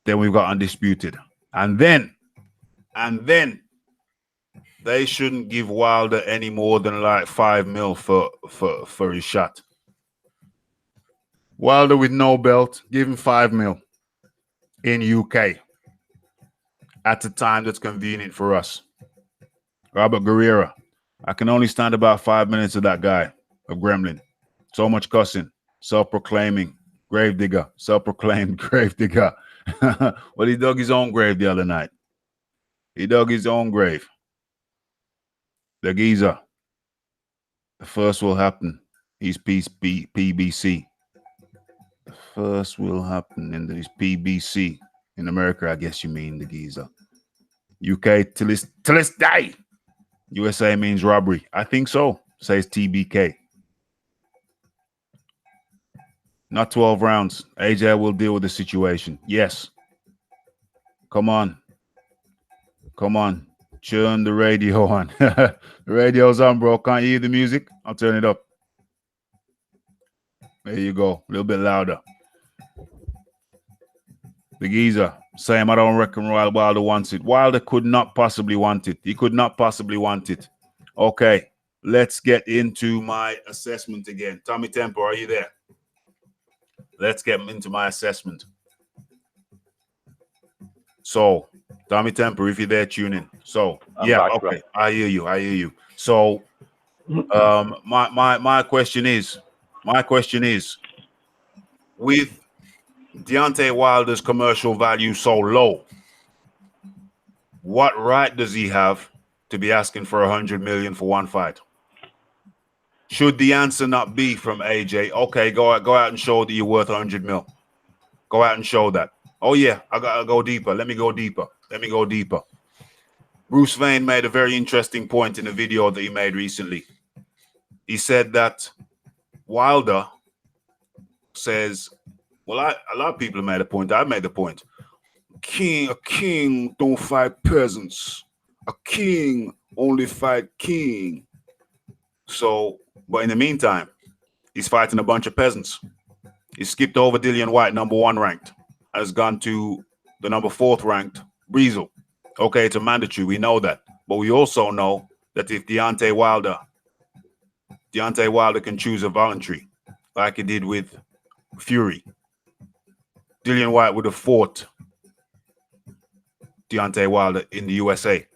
Then we've got undisputed. And then they shouldn't give Wilder any more than like $5 million for his shot. Wilder with no belt, give him $5 million in UK at a time that's convenient for us. Robert Guerrero, I can only stand about 5 minutes of that guy, of Gremlin. So much cussing, self-proclaiming, gravedigger, self-proclaimed gravedigger. Well, he dug his own grave the other night. He dug his own grave. The Giza. The first will happen. He's PBC. The first will happen in his PBC. In America, I guess you mean the Giza. UK till it's day. USA means robbery. I think so, says TBK. Not 12 rounds. AJ will deal with the situation. Yes. Come on. Come on. Turn the radio on. The radio's on, bro. Can't you hear the music? I'll turn it up. There you go. A little bit louder. The Giza. Same, I don't reckon Wilder wants it. Wilder could not possibly want it. He could not possibly want it. Okay. Let's get into my assessment again. Tommy Temple, are you there? Let's get into my assessment. So, Tommy Temper, if you're there, tune in. So, yeah, okay, right. I hear you. So, my question is, with Deontay Wilder's commercial value so low, what right does he have to be asking for $100 million for one fight? Should the answer not be from AJ, okay, go out and show that you're worth $100 million. Go out and show that. Oh, yeah, I got to go deeper. Let me go deeper. Bruce Vane made a very interesting point in a video that he made recently. He said that Wilder says, well, a lot of people have made a point. I made the point. A king don't fight peasants. A king only fight king. So, but in the meantime, he's fighting a bunch of peasants. He skipped over Dillian White, number 1 ranked. Has gone to the number 4th ranked Breezel. Okay, it's a mandatory. We know that. But we also know that if Deontay Wilder can choose a voluntary, like he did with Fury, Dillian White would have fought Deontay Wilder in the USA.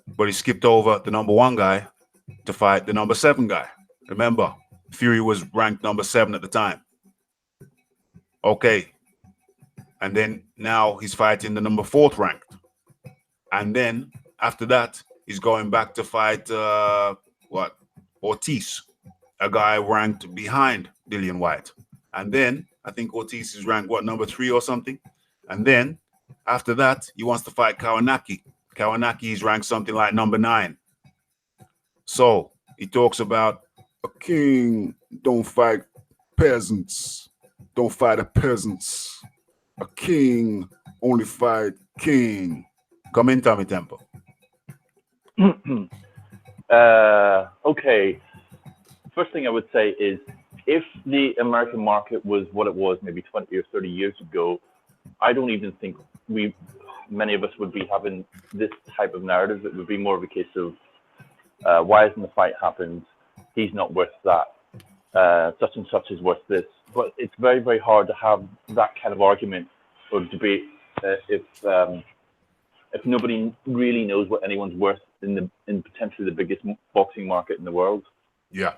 But he skipped over the number 1 guy to fight the number 7 guy. Remember, Fury was ranked number 7 at the time. Okay. And then now he's fighting the number 4th ranked. And then after that, he's going back to fight Ortiz, a guy ranked behind Dillian White. And then I think Ortiz is ranked number 3 or something. And then After that, he wants to fight Kawanaki. Kawanaki is ranked something like number 9. So he talks about a king don't fight peasants. Don't fight the peasants. A king only fight king. Come in, Tommy Temple. Okay. First thing I would say is, if the American market was what it was maybe 20 or 30 years ago, I don't even think many of us would be having this type of narrative. It would be more of a case of, why hasn't the fight happened? He's not worth that. Such and such is worth this. But it's very, very hard to have that kind of argument or debate if nobody really knows what anyone's worth in potentially the biggest boxing market in the world. Yeah.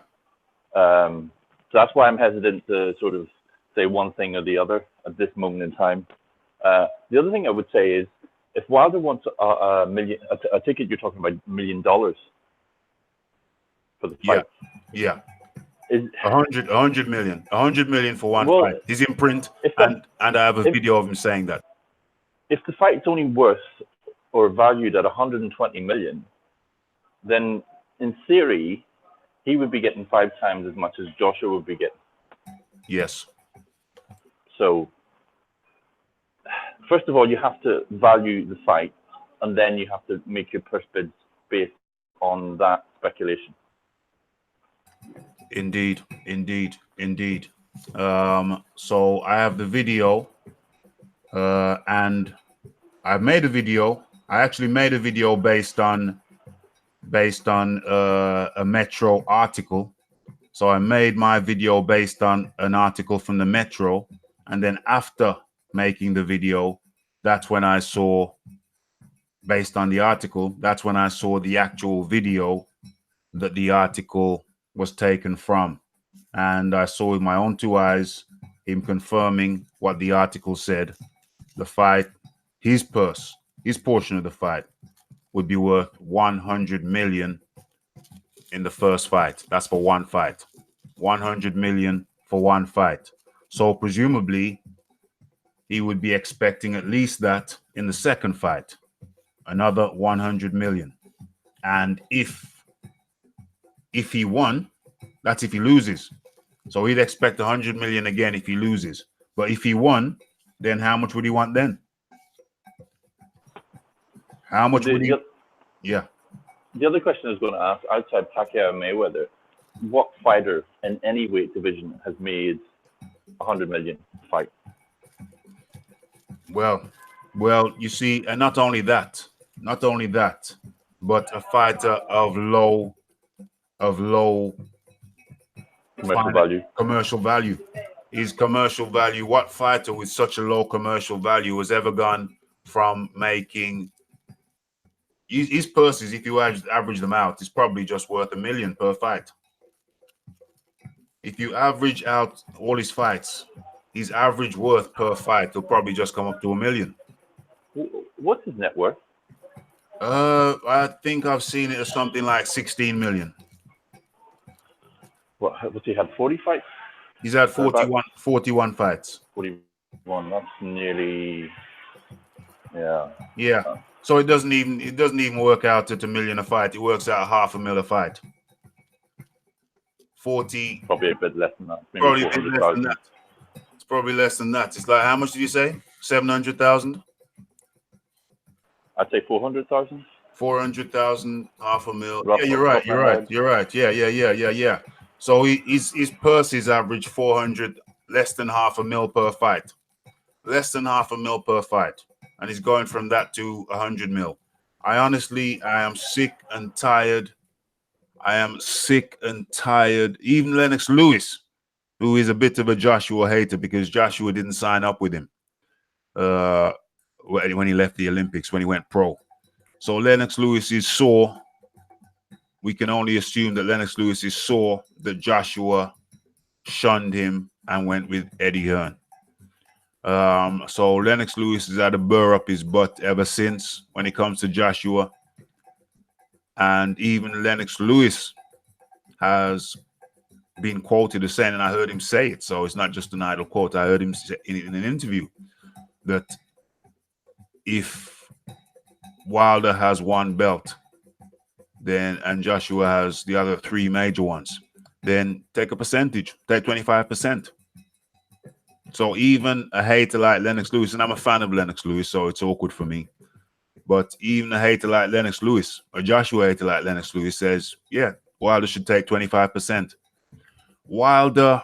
So that's why I'm hesitant to sort of say one thing or the other at this moment in time. The other thing I would say is, if Wilder wants a million, I take it you're talking about $1 million for the fight. Yeah. Is 100 million for one fight. He's in print, and I have a video of him saying that. If the fight's only worth or valued at 120 million, then in theory, he would be getting 5 times as much as Joshua would be getting. Yes. So, first of all, you have to value the fight, and then you have to make your purse bids based on that speculation. Indeed. So I have the video, and I've made a video. I actually made a video based on a Metro article. So I made my video based on an article from the Metro, and then after making the video, that's when I saw, based on the article, that's when I saw the actual video that the article was taken from. And I saw with my own 2 eyes him confirming what the article said. The fight, his purse, his portion of the fight would be worth 100 million in the first fight. That's for one fight. 100 million for one fight. So presumably he would be expecting at least that in the second fight, another 100 million. And if he won, that's if he loses. So he'd expect 100 million again if he loses. But if he won, then how much would he want then? How much would he? Yeah. The other question I was going to ask, outside Pacquiao and Mayweather, what fighter in any weight division has made 100 million fight? Well, you see, and not only that, but a fighter of low commercial value. His commercial value, what fighter with such a low commercial value has ever gone from making his purses, if you average them out, is probably just worth $1 million per fight. If you average out all his fights, his average worth per fight will probably just come up to $1 million. What's his net worth? I think I've seen it as something like 16 million. What's he had, 40 fights? He's had 41 fights. 41. That's nearly, yeah. Yeah. So it doesn't even work out at $1 million a fight. It works out $500,000 a fight. 40. Probably a bit less than that. Maybe probably a bit less than that. It's probably less than that. It's like, how much did you say? 700,000. I'd say 400,000. 400,000, $500,000. Yeah, you're right. Yeah. So his purses average 400, less than $500,000 per fight. Less than $500,000 per fight. And he's going from that to 100 mil. I am sick and tired. Even Lennox Lewis, who is a bit of a Joshua hater because Joshua didn't sign up with him when he left the Olympics, when he went pro. So Lennox Lewis is sore. We can only assume that Lennox Lewis is sore that Joshua shunned him and went with Eddie Hearn. So Lennox Lewis has had a burr up his butt ever since when it comes to Joshua. And even Lennox Lewis has been quoted as saying, and I heard him say it, so it's not just an idle quote. I heard him say in an interview that if Wilder has one belt, then and Joshua has the other three major ones, then take a percentage, take 25%. So even a hater like Lennox Lewis, and I'm a fan of Lennox Lewis, so it's awkward for me. But even a hater like Lennox Lewis, or Joshua hater like Lennox Lewis says, yeah, Wilder should take 25%. Wilder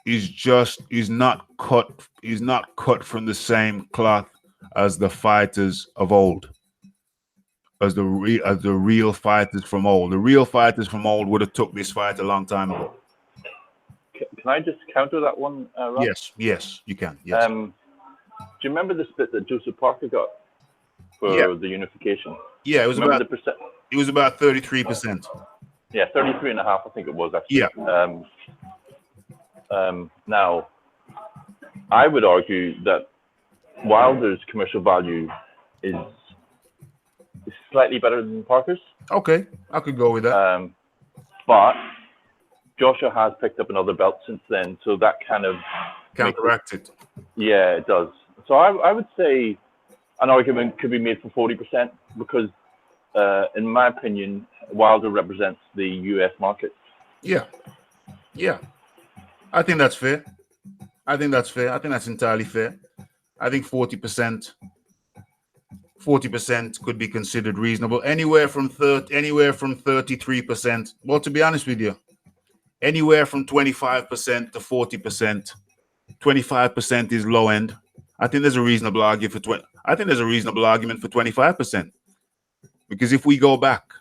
is not cut from the same cloth as the fighters of old, as the real fighters from old. The real fighters from old would have took this fight a long time ago. Can I just counter that one, Rob? Yes, you can. Yes. Do you remember the split that Joseph Parker got for the unification? Yeah, it was remember about the percent. It was about 33%. Yeah, 33.5, I think it was actually. Yeah. Now, I would argue that Wilder's commercial value is slightly better than Parker's. Okay, I could go with that. But Joshua has picked up another belt since then, so that kind of Counteract it. Yeah, it does. So I would say an argument could be made for 40% because, in my opinion, Wilder represents the US market. Yeah. I think that's fair. I think that's entirely fair. I think 40% could be considered reasonable. Anywhere from 33%. Well, to be honest with you, anywhere from 25% to 40%. 25% is low end. I think there's a reasonable argument for 25%. Because if we go back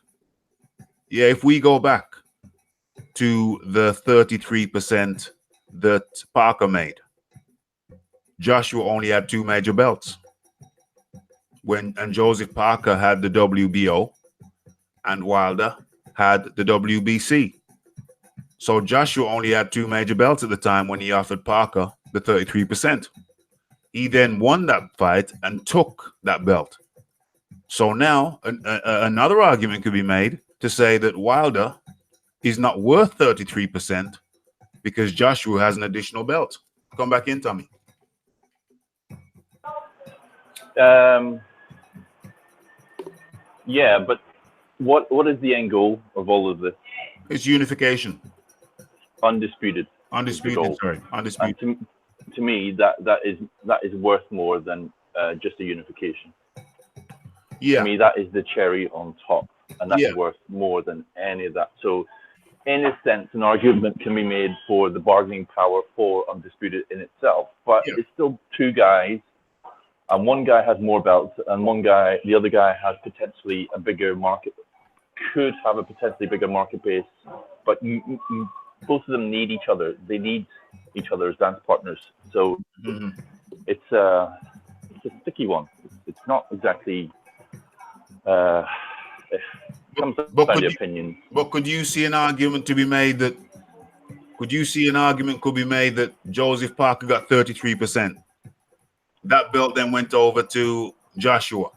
to the 33% that Parker made, Joshua only had two major belts. And Joseph Parker had the WBO and Wilder had the WBC. So Joshua only had two major belts at the time when he offered Parker the 33%. He then won that fight and took that belt. So now another argument could be made to say that Wilder is not worth 33% because Joshua has an additional belt. Come back in, Tommy. Yeah, but what is the end goal of all of this? It's unification. Undisputed. Sorry. Undisputed. And to me, that is worth more than just a unification. Yeah. To me, that is the cherry on top, and that's worth more than any of that. So, in a sense, an argument can be made for the bargaining power for undisputed in itself, but it's still two guys, and one guy has more belts, and the other guy has potentially a bigger market, could have a potentially bigger market base, but both of them need each other. They need each other as dance partners. So it's a sticky one. It's not exactly. It comes down to opinion. But could you see an argument to be made that? Could you see an argument could be made that Joseph Parker got 33%? That belt then went over to Joshua.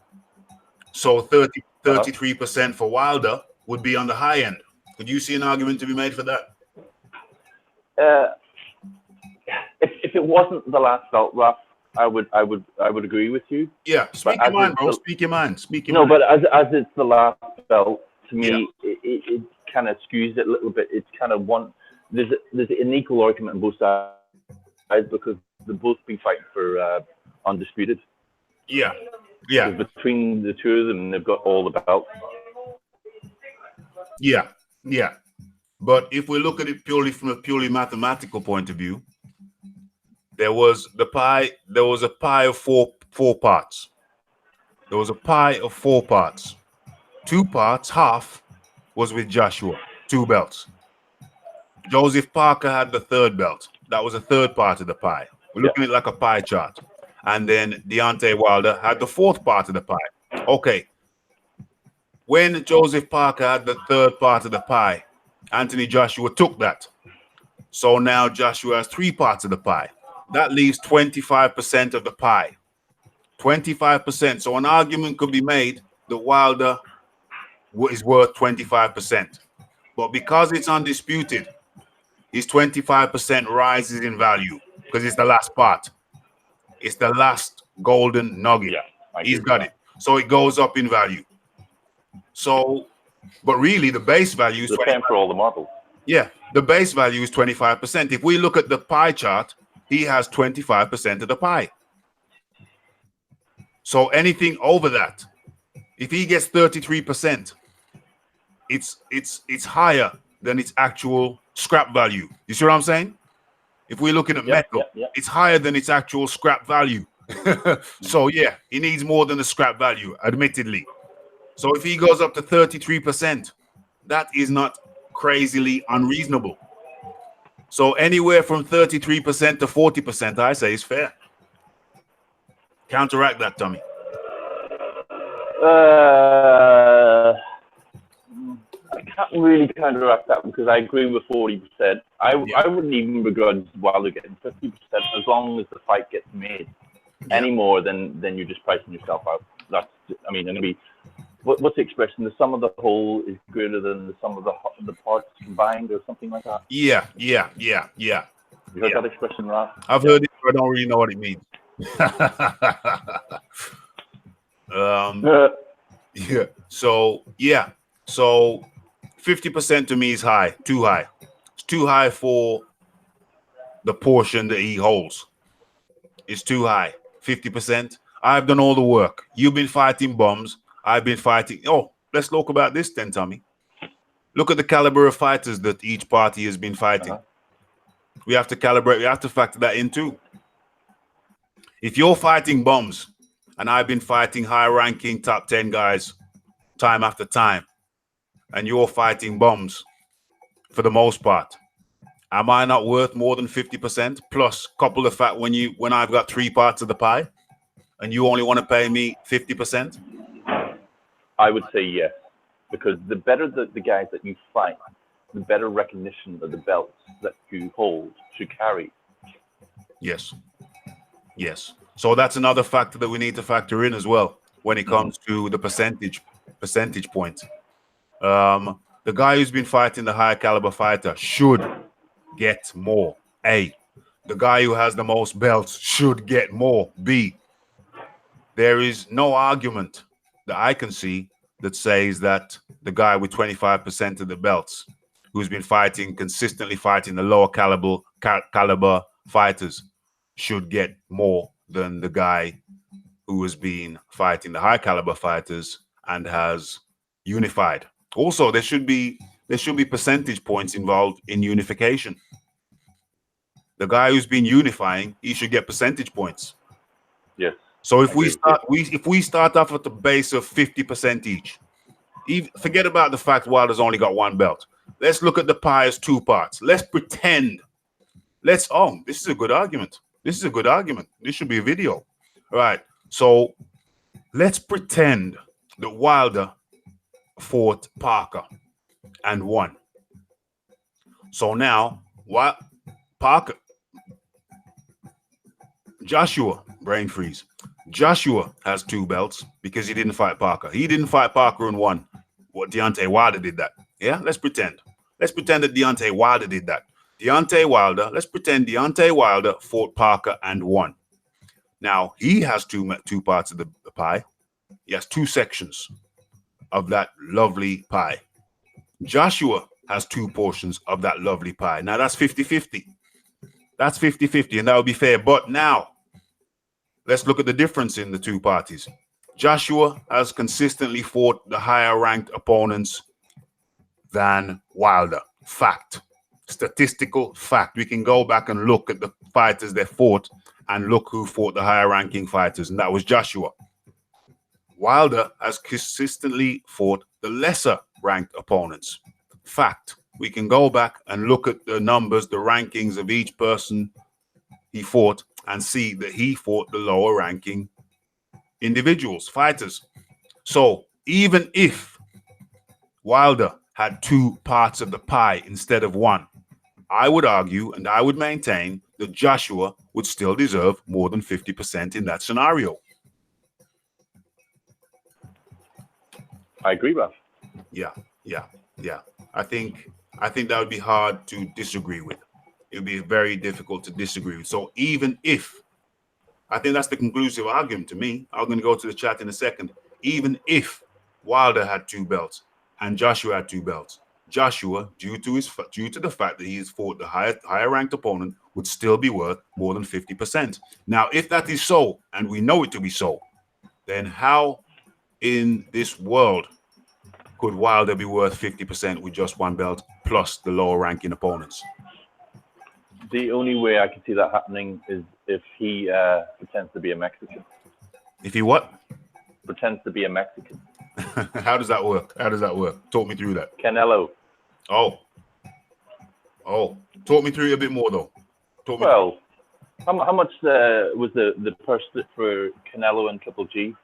So 33% for Wilder would be on the high end. Could you see an argument to be made for that? If it wasn't the last belt, Raph, I would agree with you. Yeah, speak your mind, bro. Speak your mind. But as it's the last belt, to me, it kind of skews it a little bit. It's kind of there's an equal argument on both sides because they've both been fighting for undisputed. Yeah. Between the two of them, they've got all the belts. Yeah. But if we look at it purely from a purely mathematical point of view, there was a pie of four parts. There was a pie of 4 parts. 2 parts, half, was with Joshua, 2 belts. Joseph Parker had the 3rd belt. That was a 3rd part of the pie. We're looking at it like a pie chart. And then Deontay Wilder had the 4th part of the pie. Okay. When Joseph Parker had the 3rd part of the pie, Anthony Joshua took that. So now Joshua has 3 parts of the pie. That leaves 25% of the pie. 25%. So an argument could be made that Wilder is worth 25%. But because it's undisputed, his 25% rises in value because it's the last part. It's the last golden nugget. Yeah. He's got it. So it goes up in value. So, but really the base value is the same for all the models. Yeah, the base value is 25%. If we look at the pie chart, he has 25% of the pie. So anything over that, if he gets 33%, it's higher than its actual scrap value. You see what I'm saying? If we're looking at metal, it's higher than its actual scrap value. So yeah, he needs more than the scrap value, admittedly. So if he goes up to 33%, that is not crazily unreasonable. So anywhere from 33% to 40%, I say is fair. Counteract that, Tommy. I can't really counteract that because I agree with 40%. I wouldn't even begrudge Wilder getting 50% as long as the fight gets made. Any more than you're just pricing yourself out. That's, I mean, going to be what's the expression? The sum of the whole is greater than the sum of the parts combined, or something like that. Yeah. You heard that expression, Raph? I've heard it, but I don't really know what it means. So 50% to me is high, too high. It's too high for the portion that he holds. It's too high. 50%. I've done all the work. You've been fighting bums. I've been fighting. Oh, let's talk about this then, Tommy. Look at the caliber of fighters that each party has been fighting. We have to calibrate. We have to factor that in too. If you're fighting bums and I've been fighting high-ranking top 10 guys time after time, and you're fighting bums for the most part, am I not worth more than 50%? Plus, couple the fact when I've got 3 parts of the pie, and you only want to pay me 50%? I would say yes, because the better the guys that you fight, the better recognition of the belts that you hold should carry. Yes. So that's another factor that we need to factor in as well when it comes to the percentage point. The guy who's been fighting the higher caliber fighter should get more. A. The guy who has the most belts should get more. B. There is no argument that I can see that says that the guy with 25% of the belts, who's been consistently fighting the lower caliber fighters, should get more than the guy who has been fighting the high caliber fighters and has unified. Also, there should be percentage points involved in unification. The guy who's been unifying, he should get percentage points. Yes. So if we start off at the base of 50% each, forget about the fact Wilder's only got 1 belt. Let's look at the pie as 2 parts. Let's pretend. This is a good argument. This should be a video. All right. So let's pretend that Wilder fought Parker and won. So now Joshua, brain freeze. Joshua has 2 belts because he didn't fight Parker. He didn't fight Parker and won. What Deontay Wilder did that. Yeah, let's pretend. Let's pretend that Deontay Wilder did that. Let's pretend Deontay Wilder fought Parker and won. Now, he has two parts of the pie. He has 2 sections of that lovely pie. Joshua has 2 portions of that lovely pie. Now, that's 50-50. That's 50-50, and that would be fair. But now, let's look at the difference in the 2 parties. Joshua has consistently fought the higher-ranked opponents than Wilder. Fact. Statistical fact. We can go back and look at the fighters they fought and look who fought the higher-ranking fighters, and that was Joshua. Wilder has consistently fought the lesser-ranked opponents. Fact. We can go back and look at the numbers, the rankings of each person he fought, and see that he fought the lower-ranking individuals, fighters. So even if Wilder had 2 parts of the pie instead of 1, I would argue and I would maintain that Joshua would still deserve more than 50% in that scenario. I agree, Raph. Yeah. I think that would be hard to disagree with. It would be very difficult to disagree with. So even if I think that's the conclusive argument to me. I'm going to go to the chat in a second. Even if Wilder had 2 belts and Joshua had 2 belts, Joshua, due to the fact that he has fought the higher ranked opponent, would still be worth more than 50%. Now, if that is so, and we know it to be so, then how in this world could Wilder be worth 50% with just 1 belt plus the lower ranking opponents? The only way I can see that happening is if he pretends to be a Mexican. If he what? Pretends to be a Mexican. How does that work? Talk me through that. Canelo. Oh. Talk me through it a bit more, though. Well, how much was the purse for Canelo and Triple G?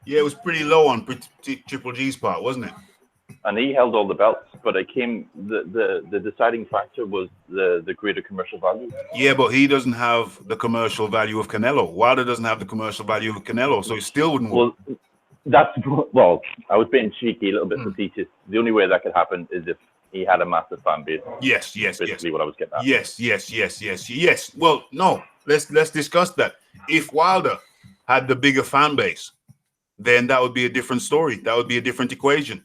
Yeah, it was pretty low on Triple G's part, wasn't it? And he held all the belts, but it came the deciding factor was the greater commercial value. Yeah, but he doesn't have the commercial value of Canelo. Wilder doesn't have the commercial value of Canelo, so he still wouldn't win. Well, I was being cheeky, a little bit facetious. The only way that could happen is if he had a massive fan base. Yes. Basically what I was getting at. Yes. Well, no, let's discuss that. If Wilder had the bigger fan base, then that would be a different story. That would be a different equation.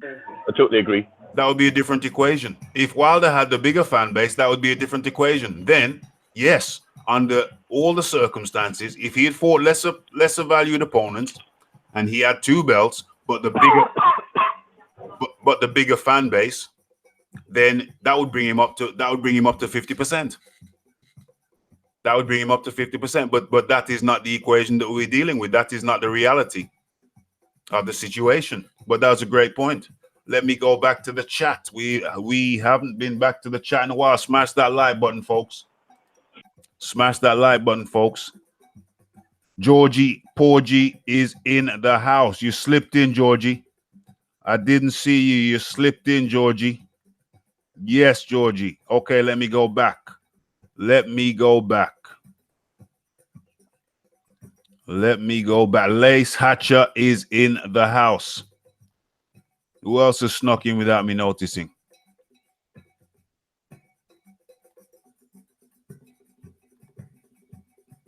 I totally agree. That would be a different equation. If Wilder had the bigger fan base, that would be a different equation. Then, yes, under all the circumstances, if he had fought lesser valued opponents and he had 2 belts, but the bigger fan base, then that would bring him up to 50%. That would bring him up to 50%. But that is not the equation that we're dealing with. That is not the reality of the situation. But that was a great point. Let me go back to the chat. We haven't been back to the chat in a while. Smash that like button, folks. Smash that like button, folks. Georgie Porgy is in the house. You slipped in, Georgie. I didn't see you. You slipped in, Georgie. Yes, Georgie. Okay, let me go back. Lace Hatcher is in the house. Who else has snuck in without me noticing?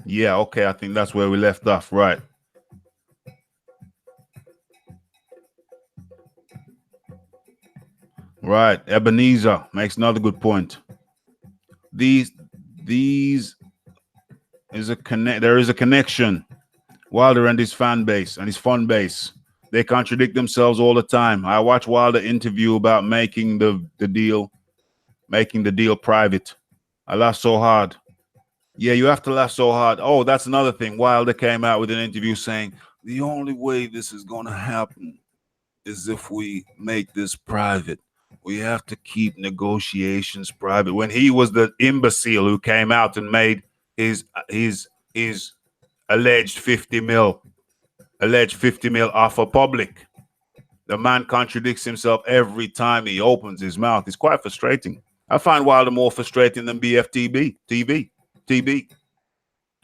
Yeah, okay, I think that's where we left off, right. Right, Ebenezer makes another good point. There is a connection. Wilder and his fan base and his fan base, they contradict themselves all the time. I watched Wilder interview about making the deal private. I laughed so hard. Yeah, you have to laugh so hard. Oh, that's another thing. Wilder came out with an interview saying the only way this is going to happen is if we make this private. We have to keep negotiations private. When he was the imbecile who came out and made his alleged 50 mil offer public. The man contradicts himself every time he opens his mouth. It's quite frustrating. I find Wilder more frustrating than TB.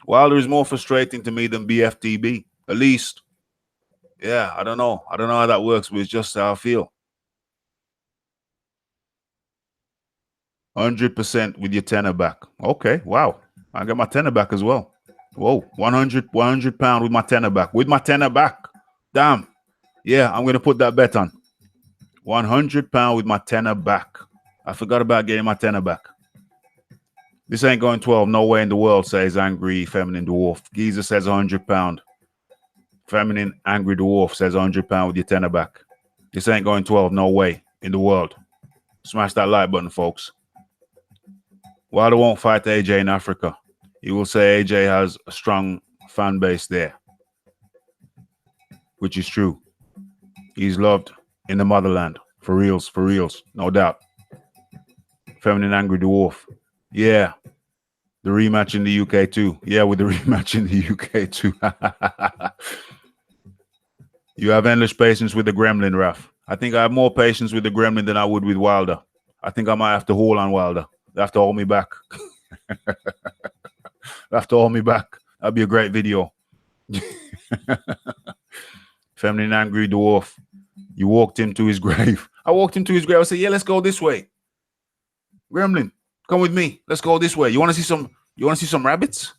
Wilder is more frustrating to me than BFTB. At least, yeah, I don't know how that works, but it's just how I feel. 100% with your tenner back. Okay, wow. I got my tenner back as well. Whoa, 100 pound with my tenner back. With my tenner back. Damn. Yeah, I'm going to put that bet on. 100 pound with my tenner back. I forgot about getting my tenner back. This ain't going 12. No way in the world, says Angry Feminine Dwarf. Geezer says 100 pound. Feminine Angry Dwarf says 100 pound with your tenner back. This ain't going 12. No way in the world. Smash that like button, folks. Wilder won't fight AJ in Africa. He will say AJ has a strong fan base there, which is true. He's loved in the motherland. For reals, no doubt. Feminine Angry Dwarf. Yeah. The rematch in the UK too. Yeah, with the rematch in the UK too. You have endless patience with the gremlin, Raph. I think I have more patience with the gremlin than I would with Wilder. I think I might have to hold on Wilder. They have to hold me back. That'd be a great video. Feminine Angry Dwarf. You walked him to his grave. I walked him to his grave. I said, yeah, let's go this way. Gremlin, Come with me. Let's go this way. You want to see some? You want to see some rabbits?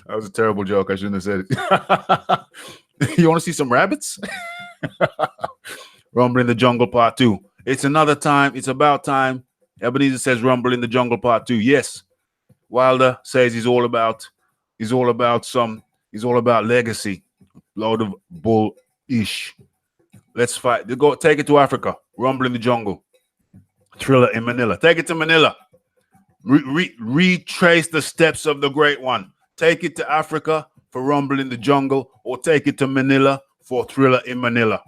That was a terrible joke. I shouldn't have said it. You want to see some rabbits? Rumble in the Jungle Part 2. It's another time. It's about time. Ebenezer says Rumble in the Jungle Part 2. Yes. Wilder says he's all about legacy. Load of bull-ish. Let's fight. Go take it to Africa. Rumble in the Jungle. Thriller in Manila. Take it to Manila. Retrace the steps of the great one. Take it to Africa for Rumble in the Jungle, or take it to Manila for Thriller in Manila.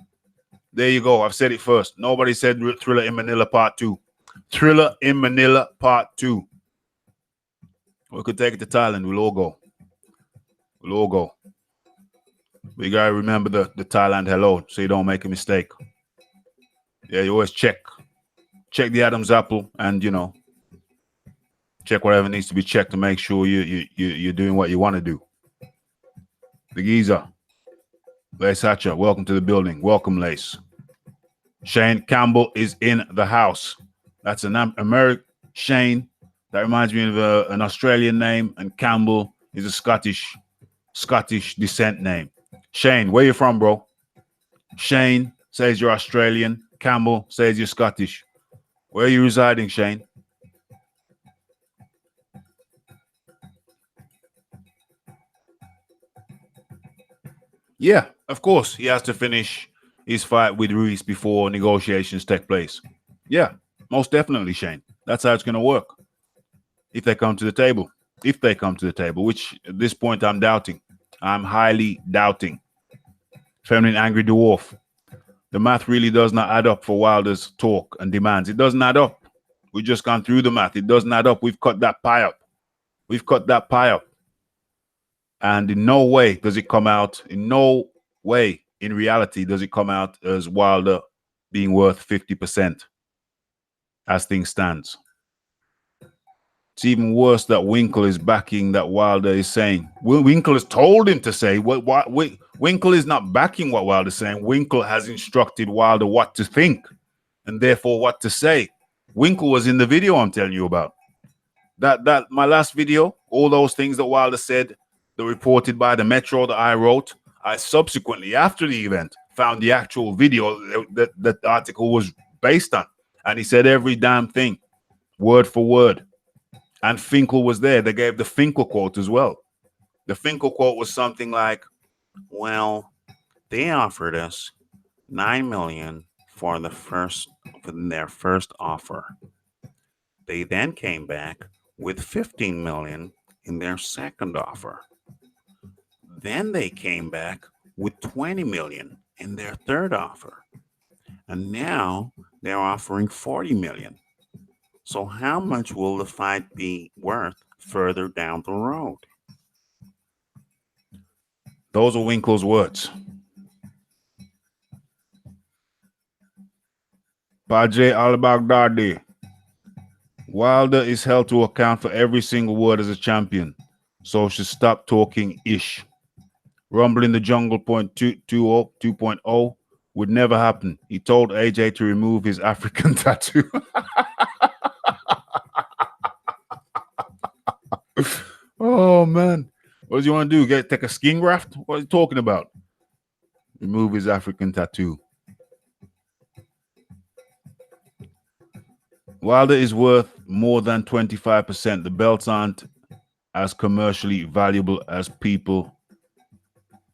There you go. I've said it first. Nobody said Thriller in Manila Part 2. Thriller in Manila Part 2. We could take it to Thailand. We'll all go. We'll all go. We gotta remember the Thailand hello so you don't make a mistake. Yeah, you always check the Adam's apple, and check whatever needs to be checked to make sure you're doing what you want to do. The Geezer, Lace Hatcher, welcome to the building. Welcome, Lace. Shane Campbell is in the house. That's an American Shane. That reminds me of an Australian name, and Campbell is a Scottish descent name. Shane, where you from, bro? Shane says you're Australian. Campbell says you're Scottish. Where are you residing, Shane? Yeah, of course. He has to finish his fight with Ruiz before negotiations take place. Yeah, most definitely, Shane. That's how it's going to work. If they come to the table. If they come to the table, which at this point I'm doubting. I'm highly doubting. Feminine Angry Dwarf. The math really does not add up for Wilder's talk and demands. It doesn't add up. We've just gone through the math. It doesn't add up. We've cut that pie up. We've cut that pie up. And in no way does it come out, in no way in reality does it come out as Wilder being worth 50% as things stands. It's even worse that Winkle is backing that Wilder is saying. Winkle has told him to say. Winkle is not backing what Wilder is saying. Winkle has instructed Wilder what to think and therefore what to say. Winkle was in the video I'm telling you about. That my last video, all those things that Wilder said, that reported by the Metro that I wrote, I subsequently, after the event, found the actual video that the article was based on. And he said every damn thing, word for word. And Finkel was there. They gave the Finkel quote as well. The Finkel quote was something like, well, they offered us $9 million for their first offer. They then came back with $15 million in their second offer. Then they came back with $20 million in their third offer. And now they're offering $40 million. So how much will the fight be worth further down the road? Those are Winkle's words. Bajay al-Baghdadi. Wilder is held to account for every single word as a champion, so should stop talking ish. Rumble in the Jungle 2.0 would never happen. He told AJ to remove his African tattoo. Oh, man. What does he want to do? Take a skin graft? What are you talking about? Remove his African tattoo. Wilder is worth more than 25%. The belts aren't as commercially valuable as people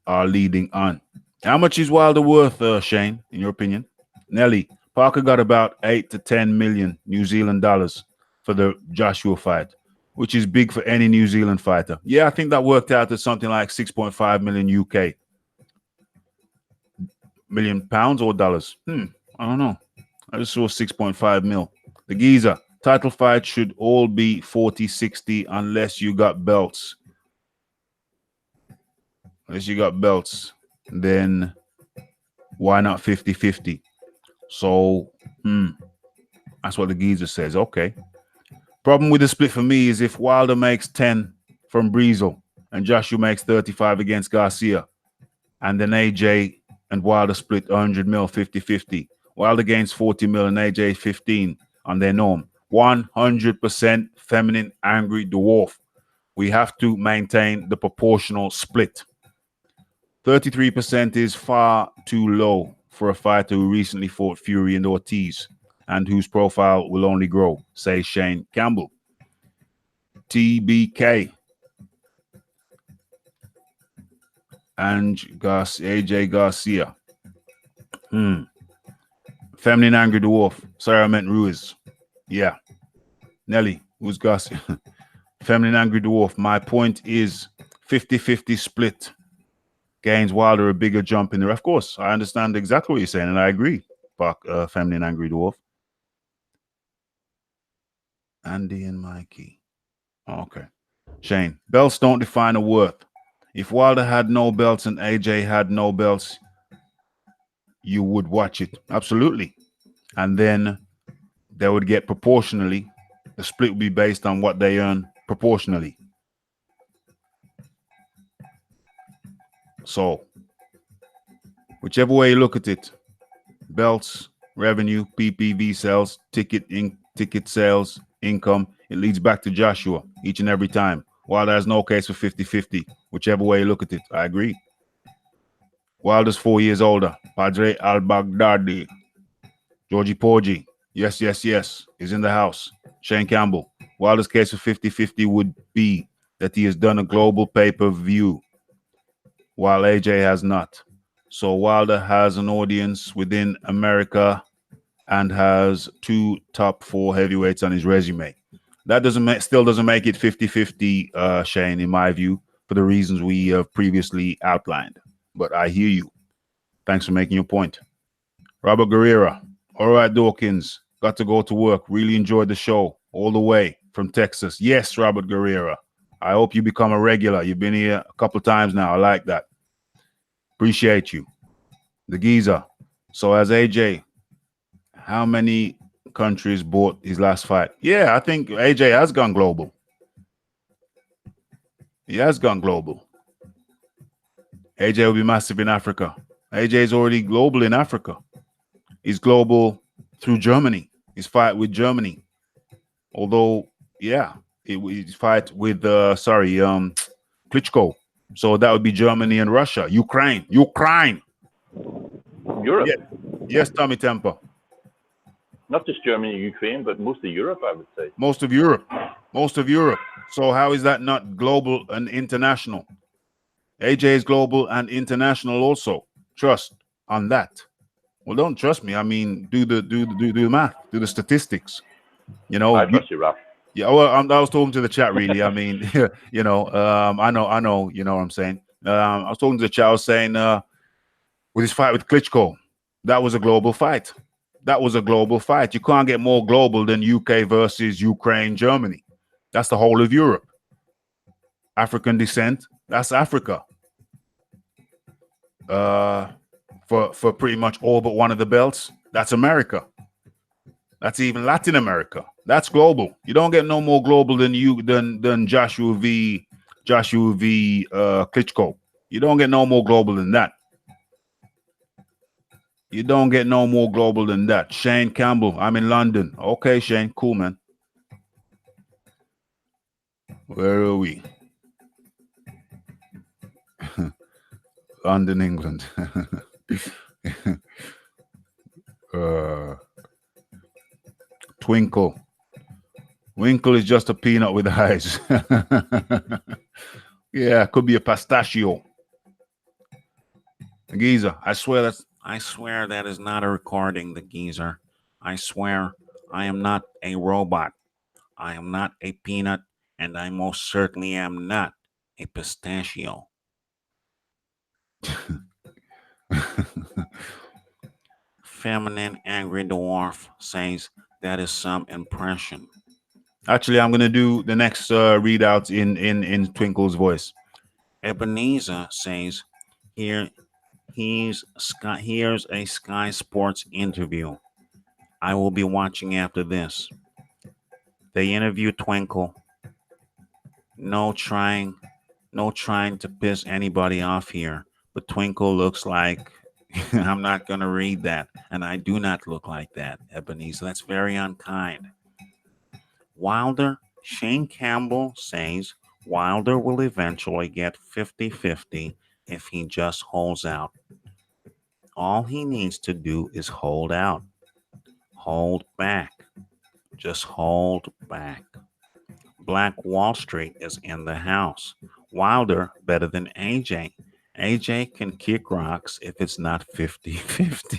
are leading on. How much is Wilder worth, Shane, in your opinion? Nelly, Parker got about 8 to 10 million New Zealand dollars for the Joshua fight, which is big for any New Zealand fighter. Yeah, I think that worked out at something like 6.5 million UK. Million pounds or dollars? I don't know. I just saw 6.5 mil. The Geezer, title fight should all be 40-60 unless you got belts. Unless you got belts, then why not 50-50? So, that's what the Geezer says. Okay. Problem with the split for me is if Wilder makes 10 from Breezel and Joshua makes 35 against Garcia, and then AJ and Wilder split 100 mil 50-50. Wilder gains 40 mil and AJ 15 on their norm. 100% feminine angry dwarf. We have to maintain the proportional split. 33% is far too low for a fighter who recently fought Fury and Ortiz and whose profile will only grow, says Shane Campbell. TBK. AJ Garcia. Feminine angry dwarf. Sorry, I meant Ruiz. Yeah. Nelly, who's Garcia? Feminine angry dwarf. My point is 50-50 split gains Wilder a bigger jump in there. Of course, I understand exactly what you're saying, and I agree. Feminine angry dwarf. Andy and Mikey. Okay. Shane, belts don't define a worth. If Wilder had no belts and AJ had no belts, you would watch it. Absolutely. And then they would get proportionally. The split would be based on what they earn proportionally. So, whichever way you look at it, belts, revenue, PPV sales, ticket sales, income, it leads back to Joshua each and every time. Wilder has no case for 50-50. Whichever way you look at it, I agree. Wilder's 4 years older. Padre al-Baghdadi. Georgie Porgy. Yes, is in the house. Shane Campbell. Wilder's case for 50-50 would be that he has done a global pay-per-view, while AJ has not. So Wilder has an audience within America and has 2 top 4 heavyweights on his resume. That still doesn't make it 50-50, Shane, in my view, for the reasons we have previously outlined. But I hear you. Thanks for making your point. Robert Guerrera. All right, Dawkins. Got to go to work. Really enjoyed the show all the way from Texas. Yes, Robert Guerrera. I hope you become a regular. You've been here a couple times now. I like that. Appreciate you. The Geezer. So as AJ, how many countries bought his last fight? Yeah, I think AJ has gone global. He has gone global. AJ will be massive in Africa. AJ is already global in Africa. He's global through Germany. His fight with Germany. Although, yeah, his fight with, Klitschko. So that would be Germany and Russia. Ukraine. Europe. Yeah. Yes, Tommy Temper. Not just Germany and Ukraine, but most of Europe, I would say. Most of Europe. So how is that not global and international? AJ is global and international also. Trust on that. Well, don't trust me. I mean, do the math, do the statistics. You know, I trust you, Raph. Yeah, well, I was talking to the chat. Really, I mean, I know. You know what I'm saying. I was talking to the chat. I was saying, with his fight with Klitschko, that was a global fight. You can't get more global than UK versus Ukraine, Germany. That's the whole of Europe. African descent. That's Africa. For pretty much all but one of the belts, that's America. That's even Latin America. That's global. You don't get no more global than Joshua v. Klitschko. You don't get no more global than that. Shane Campbell, I'm in London. Okay, Shane, cool, man. Where are we? London, England. Twinkle. Winkle is just a peanut with eyes. Yeah, could be a pistachio. Geezer, I swear that is not a recording, the Geezer. I swear I am not a robot. I am not a peanut, and I most certainly am not a pistachio. Feminine angry dwarf says that is some impression. Actually, I'm gonna do the next readouts in Twinkle's voice. Ebenezer says, here's a Sky Sports interview. I will be watching after this. They interview Twinkle. No trying to piss anybody off here, but Twinkle looks like I'm not going to read that. And I do not look like that, Ebenezer. That's very unkind. Wilder, Shane Campbell says Wilder will eventually get 50-50 if he just holds out. All he needs to do is hold out. Hold back. Just hold back. Black Wall Street is in the house. Wilder better than AJ. AJ can kick rocks if it's not 50-50.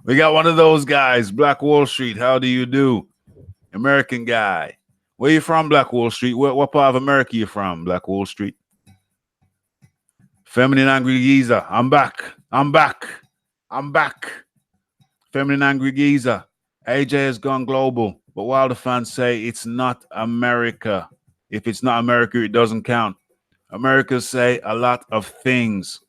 We got one of those guys, Black Wall Street. How do you do? American guy. Where you from, Black Wall Street? What part of America you from, Black Wall Street? Feminine Angry Geezer. I'm back. Feminine Angry Geezer. AJ has gone global, but Wilder fans say it's not America. If it's not America, it doesn't count. Americans say a lot of things.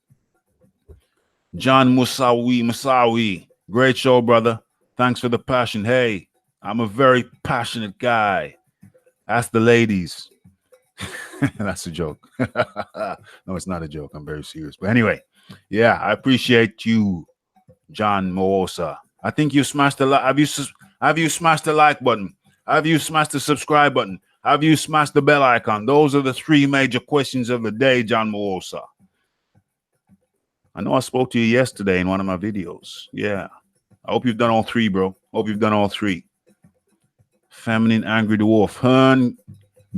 John Musawi. Great show, brother. Thanks for the passion. Hey, I'm a very passionate guy. Ask the ladies. That's a joke. No, it's not a joke. I'm very serious. But anyway, yeah, I appreciate you, John Moosa. I think you smashed the like. Have you smashed the like button? Have you smashed the subscribe button? Have you smashed the bell icon? Those are the 3 major questions of the day, John Moosa. I know I spoke to you yesterday in one of my videos. Yeah. I hope you've done all 3, bro. Hope you've done all 3. Feminine Angry Dwarf. Hearn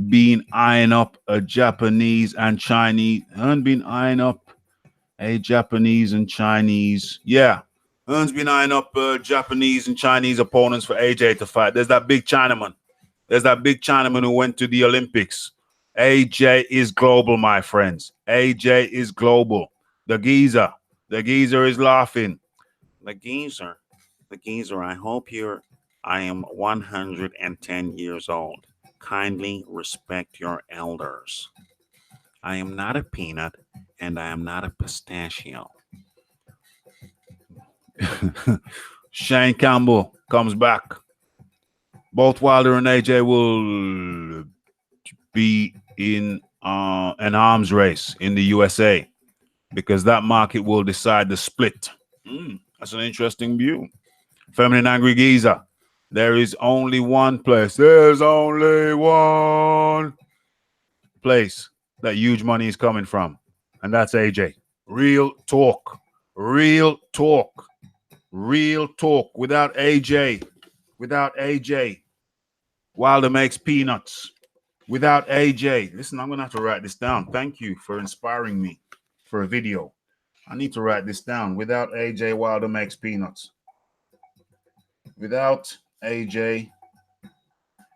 been eyeing up a Japanese and Chinese. Hearn been eyeing up a Japanese and Chinese. Yeah. Hearn's been eyeing up Japanese and Chinese opponents for AJ to fight. There's that big Chinaman. Who went to the Olympics. AJ is global, my friends. AJ is global. The geezer is laughing. The geezer, I hope I am 110 years old. Kindly respect your elders. I am not a peanut and I am not a pistachio. Shane Campbell comes back. Both Wilder and AJ will be in an arms race in the USA because that market will decide the split. That's an interesting view. Feminine Angry Geezer. There is only one place. There's only one place that huge money is coming from, and that's AJ. Real talk. Without AJ, Wilder makes peanuts. Without AJ, listen, I'm going to have to write this down. Thank you for inspiring me for a video. I need to write this down. Without AJ, Wilder makes peanuts. Without AJ,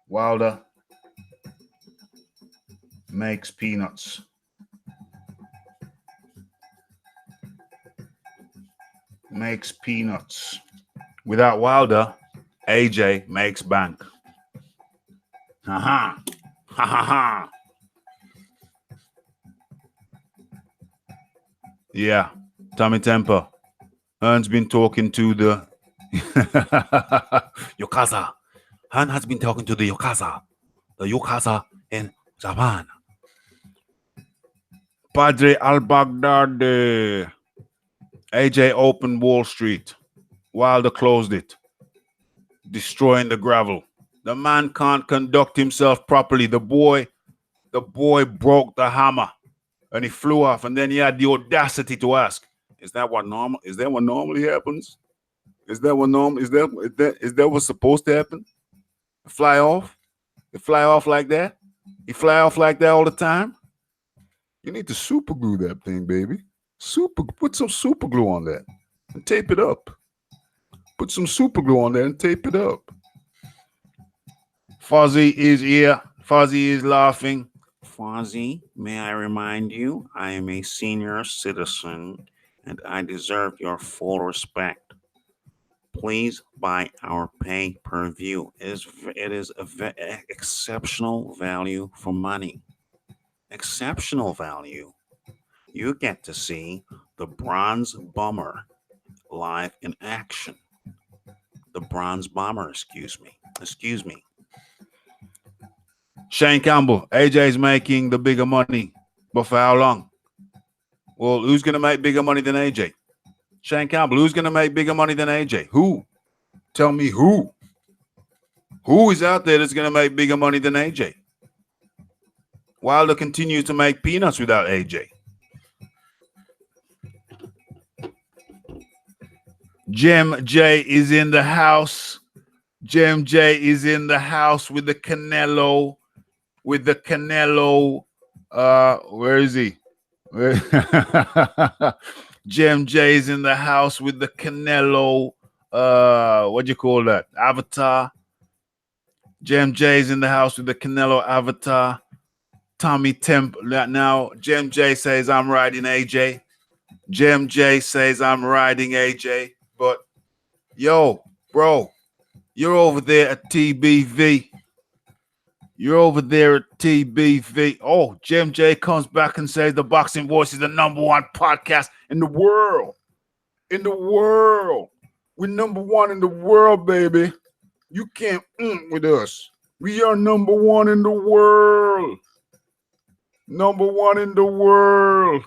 Wilder makes peanuts. Makes peanuts. Without Wilder, AJ makes bank. Ha ha. Yeah, Tommy Temper. Hearn's been talking to the Yokaza. Hearn has been talking to the Yokaza in Japan. Padre al-Baghdadi. AJ opened Wall Street. Wilder closed it, destroying the gravel. The man can't conduct himself properly. The boy broke the hammer and he flew off. And then he had the audacity to ask, is that what normally happens? Is that what's supposed to happen? Fly off? You fly off like that? You fly off like that all the time? You need to super glue that thing, baby. Put some super glue on that and tape it up. Put some super glue on there and tape it up. Fozzie is here. Fozzie is laughing. Fozzie, may I remind you, I am a senior citizen and I deserve your full respect. Please buy our pay-per-view. It is exceptional value for money. Exceptional value. You get to see the Bronze Bomber live in action. The Bronze Bomber, excuse me. Shane Campbell, AJ's making the bigger money, but for how long? Well, who's going to make bigger money than AJ? Shane Campbell, who's going to make bigger money than AJ? Who? Tell me who. Who is out there that's going to make bigger money than AJ? Wilder continues to make peanuts without AJ. Jim J is in the house. Jim J is in the house with the Canelo. With the Canelo. Where is he? Jim J is in the house with the Canelo. What do you call that? Avatar. Jim J is in the house with the Canelo avatar. Tommy Temp. Now, Jim J says I'm riding AJ. Jim J says I'm riding AJ. But, yo, bro, you're over there at TBV. You're over there at TBV. Oh, Jim J comes back and says the Boxing Voice is the #1 podcast in the world. In the world. We're #1 in the world, baby. You can't with us. We are #1 in the world. #1 in the world.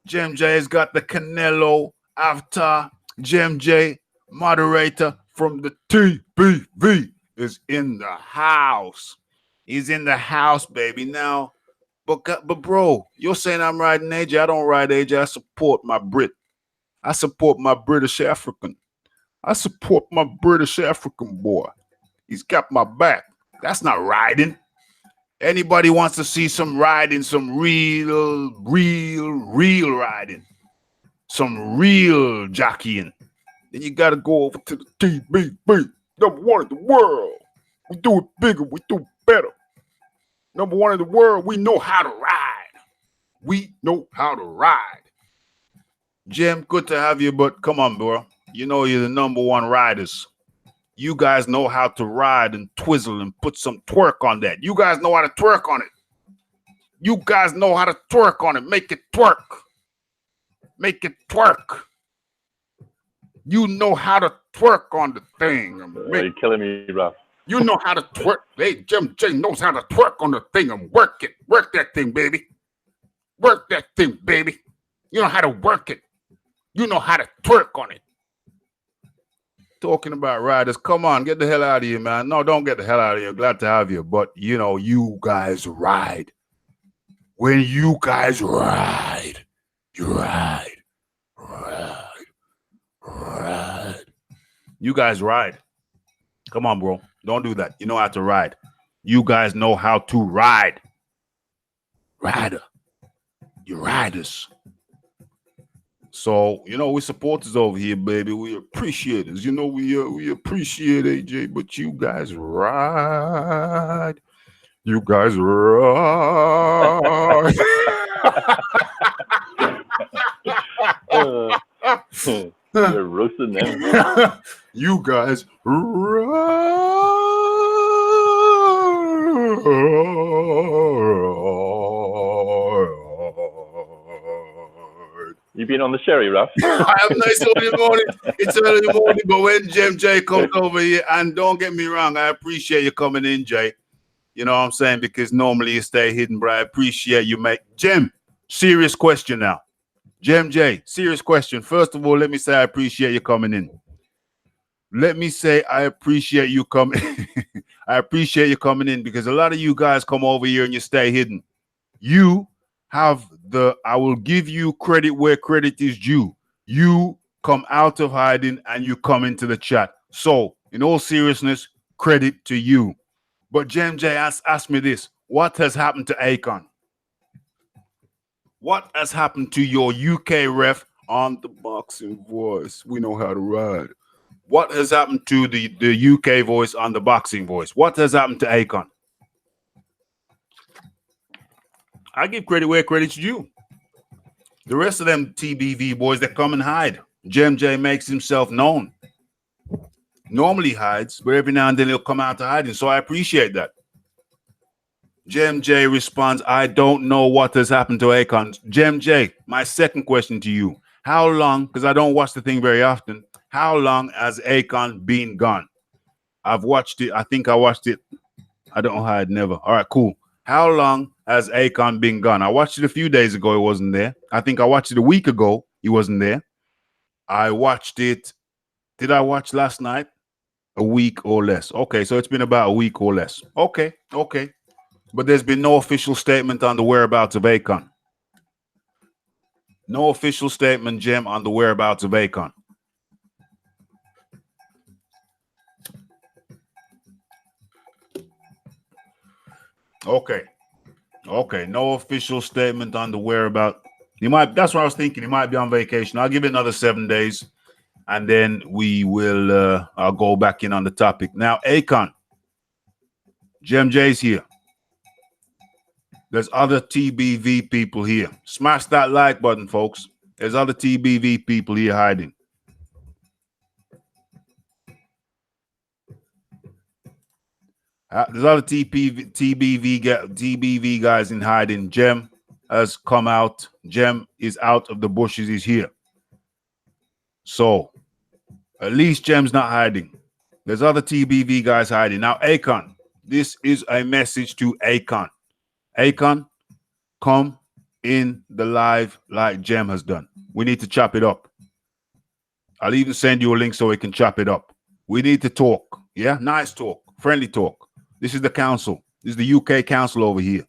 Jim J has got the Canelo avatar. Jim J, moderator from the TBV, is in the house. He's in the house, baby. Now, but bro, you're saying I'm riding AJ. I don't ride AJ. I support my Brit. I support my British African. I support my British African boy. He's got my back. That's not riding. Anybody wants to see some riding, some real riding, some real jockeying, then you got to go over to the TBV, #1 in the world. We do it bigger. We do it better. #1 in the world. We know how to ride. We know how to ride. Jim, good to have you, but come on, bro. You know you're the #1 riders. You guys know how to ride and twizzle and put some twerk on that. You guys know how to twerk on it. You guys know how to twerk on it. Make it twerk. Make it twerk. You know how to twerk on the thing. You're killing me, Raph. You know how to twerk. Hey, Jim J knows how to twerk on the thing and work it. Work that thing, baby. Work that thing, baby. You know how to work it. You know how to twerk on it. Talking about riders, come on, get the hell out of here, man. No, don't get the hell out of here. Glad to have you, but you know, you guys ride. When you guys ride, you ride. You guys ride. Come on, bro. Don't do that. You know how to ride. You guys know how to ride. Rider. You riders. So, you know, we supporters over here, baby. We appreciate it. You know, we appreciate AJ, but you guys ride. You guys ride. You're roasting them. You guys ride. You been on the sherry, Raph? I have nice early morning. It's early morning, but when Jim J comes over here, and don't get me wrong, I appreciate you coming in, Jay. You know what I'm saying? Because normally you stay hidden, but I appreciate you, mate. Jim, serious question now. Jim J, serious question. First of all, let me say I appreciate you coming in. Let me say I appreciate you coming. I appreciate you coming in because a lot of you guys come over here and you stay hidden. You have I will give you credit where credit is due. You come out of hiding and you come into the chat. So, in all seriousness, credit to you. But Jim J asked me this. What has happened to Akon? What has happened to your UK ref on the Boxing Voice? We know how to ride. What has happened to the UK voice on the Boxing Voice? What has happened to Akon? I give credit where credit's due. The rest of them TBV boys, they come and hide. Jim J makes himself known. Normally hides, but every now and then he'll come out to hiding. So I appreciate that. Jim J responds, I don't know what has happened to Akon. Jim J, my second question to you. How long, because I don't watch the thing very often, how long has Akon been gone? I've watched it. I think I watched it. I don't hide, never. All right, cool. How long has Akon been gone? I watched it a few days ago. He wasn't there. I think I watched it a week ago. He wasn't there. I watched it. Did I watch last night? A week or less. Okay, so it's been about a week or less. Okay. But there's been no official statement on the whereabouts of Akon. No official statement, Jem, on the whereabouts of Akon. Okay. No official statement on the whereabouts. That's what I was thinking. He might be on vacation. I'll give it another 7 days, and then we will I'll go back in on the topic. Now, Akon. Jem J's here. There's other TBV people here. Smash that like button, folks. There's other TBV people here hiding. There's other TBV guys in hiding. Jem has come out. Jem is out of the bushes. He's here. So at least Jem's not hiding. There's other TBV guys hiding. Now, Akon, this is a message to Akon. Akon, come in the live like Jem has done. We need to chop it up. I'll even send you a link so we can chop it up. We need to talk. Yeah, nice talk, friendly talk. This is the council. This is the UK council over here.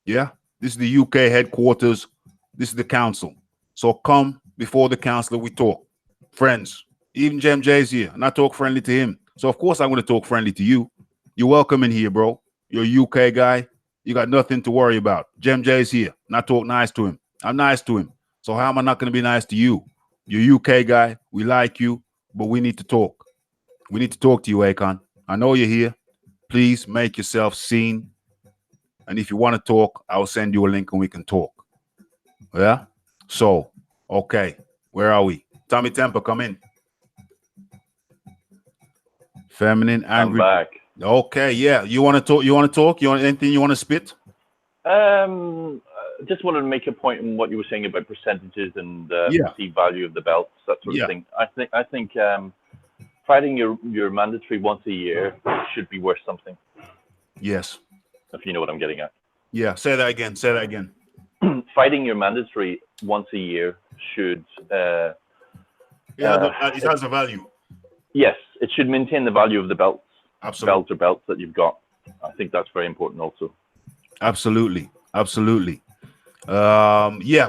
Yeah, this is the UK headquarters. This is the council. So come before the council, we talk. Friends, even Jem J's here, and I talk friendly to him. So of course I'm going to talk friendly to you. You're welcome in here, bro. You're a UK guy. You got nothing to worry about. Jem J's here, and I talk nice to him. I'm nice to him. So how am I not going to be nice to you? You're a UK guy. We like you, but we need to talk. We need to talk to you, Akon. I know you're here. Please make yourself seen. And if you want to talk, I'll send you a link and we can talk. Yeah? So, okay. Where are we? Tommy Temper, come in. Feminine, angry. I'm back. Okay, yeah. You want to talk? You want to talk? You want anything you want to spit? Just wanted to make a point on what you were saying about percentages and Yeah. perceived value of the belts, that sort Yeah. of thing. I think fighting your mandatory once a year should be worth something, Yes. if you know what I'm getting at. Yeah. Say that again. Say that again. Fighting your mandatory once a year should It has a value. yes, it should maintain the value of the belts. Absolutely. Belts that you've got. I think that's very important also. Absolutely. Yeah,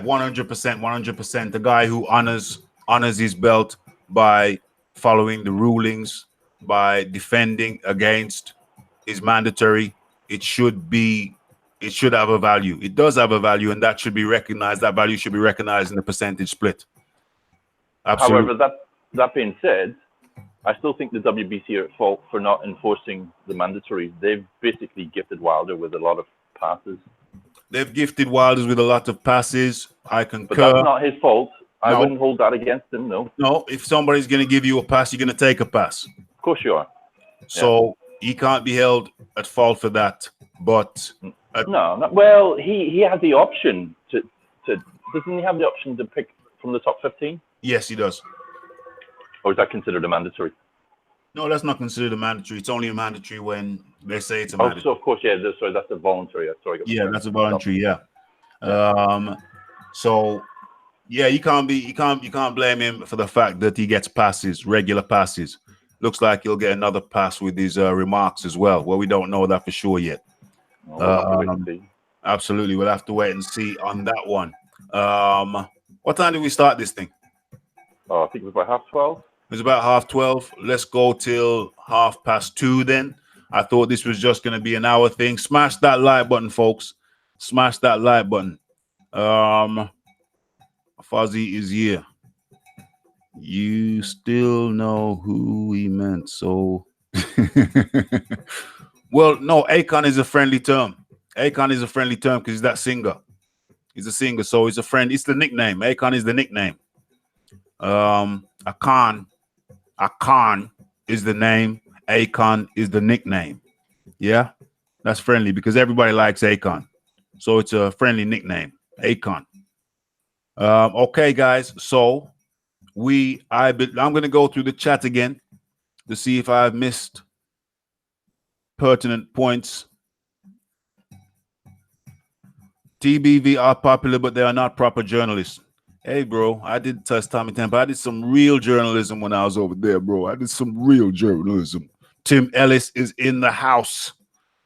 100%. The guy who honors his belt by following the rulings, by defending against his mandatory. It should have a value. It does have a value, and that should be recognized. That value should be recognized in the percentage split. Absolutely. However, that being said, I still think the WBC are at fault for not enforcing the mandatory. They've basically gifted Wilder with a lot of passes. They've gifted Wilders with a lot of passes. I concur. But that's not his fault. I No. wouldn't hold that against him, no. No, if somebody's going to give you a pass, you're going to take a pass. Of course you are. So he can't be held at fault for that. But Well, he has the option to doesn't he have the option to pick from the top 15? yes, he does. Or is that considered a mandatory? No, that's not considered a mandatory. It's only a mandatory when they say it's a Oh, mandatory. so of course, yeah. Sorry, that's a voluntary. Sorry. Yeah, that's a voluntary. Yeah. So yeah, you can't blame him for the fact that he gets passes, regular passes. Looks like he'll get another pass with his remarks as well. Well, we don't know that for sure yet. We'll have to wait and see. Absolutely, we'll have to wait and see on that one. What time did we start this thing? Oh, I think it was about 12:30. It's about 12:30. Let's go till 2:30 then. I thought this was just going to be an hour thing. Smash that like button, folks. Smash that like button. Fuzzy is here. You still know who we meant, so... Well, no, Akon is a friendly term. Akon is a friendly term because he's that singer. He's a singer, so he's a friend. It's the nickname. Akon is the nickname. Akon is the name. Akon is the nickname. Yeah, that's friendly because everybody likes Akon, so it's a friendly nickname. Akon. Okay, guys. So I'm going to go through the chat again to see if I've missed pertinent points. TBV are popular, but they are not proper journalists. Hey, bro, I did test Tommy Temple. I did some real journalism when I was over there, bro. I did some real journalism. Tim Ellis is in the house.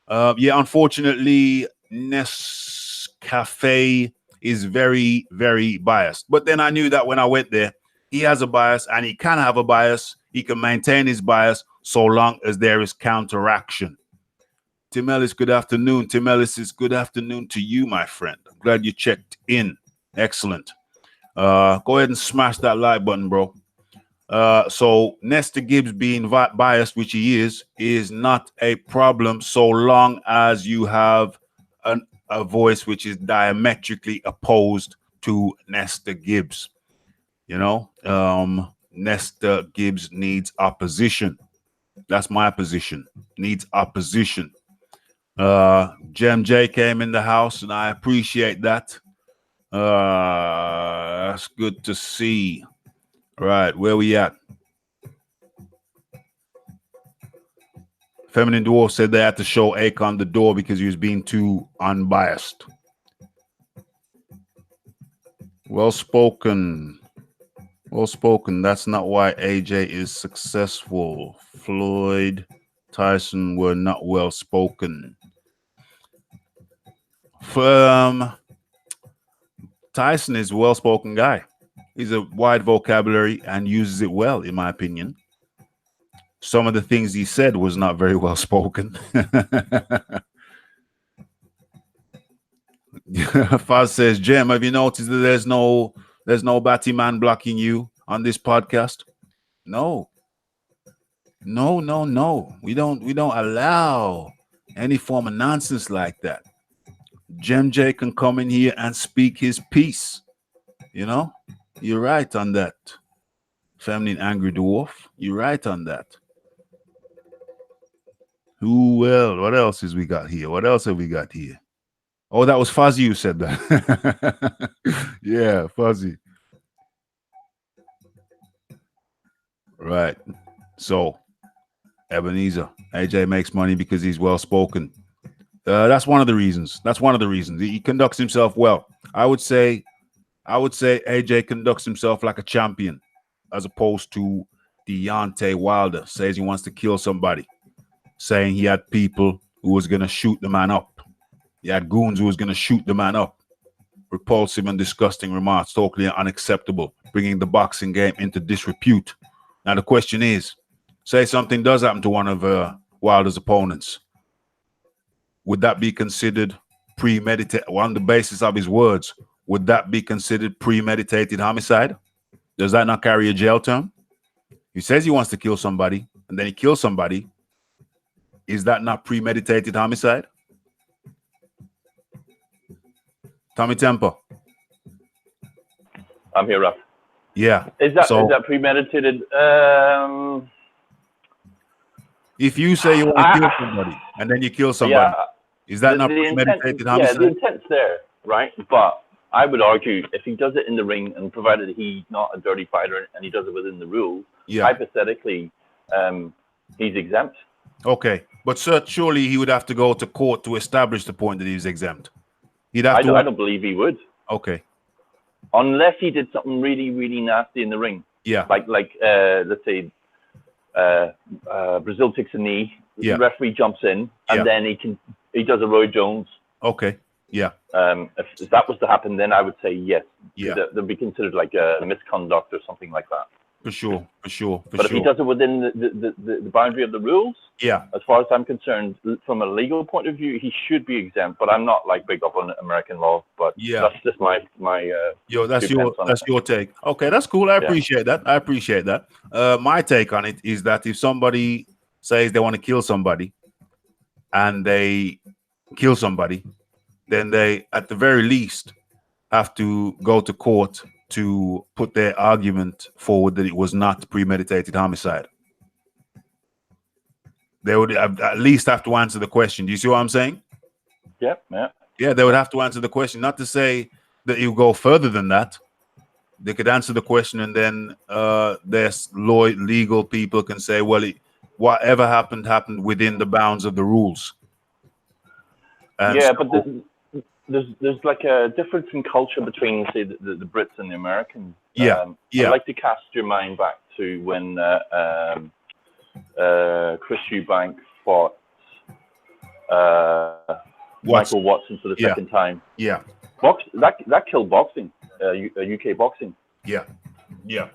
Yeah, unfortunately, Nescafe is very, very biased. But then I knew that when I went there, he has a bias and he can have a bias. He can maintain his bias so long as there is counteraction. Tim Ellis, good afternoon. Tim Ellis is good afternoon to you, my friend. I'm glad you checked in. Excellent. Go ahead and smash that like button, bro. So Nestor Gibbs being biased, which he is not a problem so long as you have a voice which is diametrically opposed to Nestor Gibbs. You know, Nestor Gibbs needs opposition. That's my position. Needs opposition. Gem J came in the house, and I appreciate that. That's good to see. All right, where we at? Feminine Dwarf said they had to show Akon the door because he was being too unbiased. Well spoken. Well spoken. That's not why AJ is successful. Floyd, Tyson were not well spoken. Tyson is a well spoken guy. He's a wide vocabulary and uses it well, in my opinion. Some of the things he said was not very well spoken. Faz says, Jem, have you noticed that there's no Batty man blocking you on this podcast? No. We don't allow any form of nonsense like that. Jem J can come in here and speak his piece. You know, you're right on that. Feminine Angry Dwarf, you're right on that. Who else? What else has we got here? What else have we got here? Oh, that was Fuzzy who said that. Yeah, Fuzzy. Right. So, Ebenezer, AJ makes money because he's well spoken. That's one of the reasons. He conducts himself well. I would say AJ conducts himself like a champion, as opposed to Deontay Wilder. Says he wants to kill somebody, saying he had people who was gonna shoot the man up. He had goons who was gonna shoot the man up. Repulsive and disgusting remarks, totally unacceptable, bringing the boxing game into disrepute. Now the question is, say something does happen to one of Wilder's opponents. Would that be considered premeditated? On the basis of his words, would that be considered premeditated homicide? Does that not carry a jail term? He says he wants to kill somebody, and then he kills somebody. Is that not premeditated homicide? Tommy Tempo. I'm here, Raph. Yeah. Is that premeditated? If you say you want to kill somebody and then you kill somebody, is that not premeditated homicide? Yeah, the intent's there, right? But I would argue if he does it in the ring, and provided he's not a dirty fighter and he does it within the rules, hypothetically, he's exempt. Okay, but surely he would have to go to court to establish the point that he's exempt. I don't believe he would. Okay. Unless he did something really, really nasty in the ring. Yeah. Like let's say Brazil takes a knee, the referee jumps in, and then he does a Roy Jones. Okay. Yeah. If that was to happen, then I would say yes. Yeah. That'd be considered like a misconduct or something like that. For sure. But if he does it within the boundary of the rules, as far as I'm concerned, from a legal point of view, he should be exempt. But I'm not like big up on American law. But that's just my that's your take. Okay, that's cool. I appreciate that. My take on it is that if somebody says they want to kill somebody and they kill somebody, then they at the very least have to go to court to put their argument forward that it was not premeditated homicide. They would at least have to answer the question. Do you see what I'm saying? Yeah. Yeah, they would have to answer the question. Not to say that you go further than that. They could answer the question, and then there's legal people can say, well, whatever happened within the bounds of the rules. And there's like a difference in culture between, say, the Brits and the Americans. Yeah, yeah. I'd like to cast your mind back to when Chris Eubank fought Michael Watson for the second time. Yeah. That killed boxing, UK boxing. Yeah. Yeah.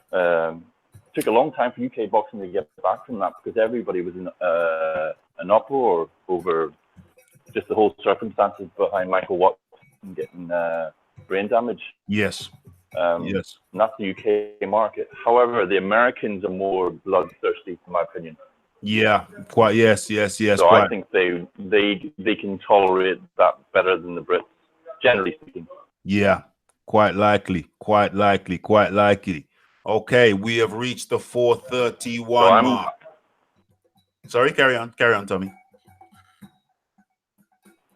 Took a long time for UK boxing to get back from that because everybody was in an uproar over just the whole circumstances behind Michael Watson getting brain damage. Yes. Yes. Not the UK market. However, the Americans are more bloodthirsty, in my opinion. Yeah, quite. Yes. So quite. I think they can tolerate that better than the Brits, generally speaking. Yeah, quite likely. Okay, we have reached the 4:31 mark. Sorry, carry on, Tommy.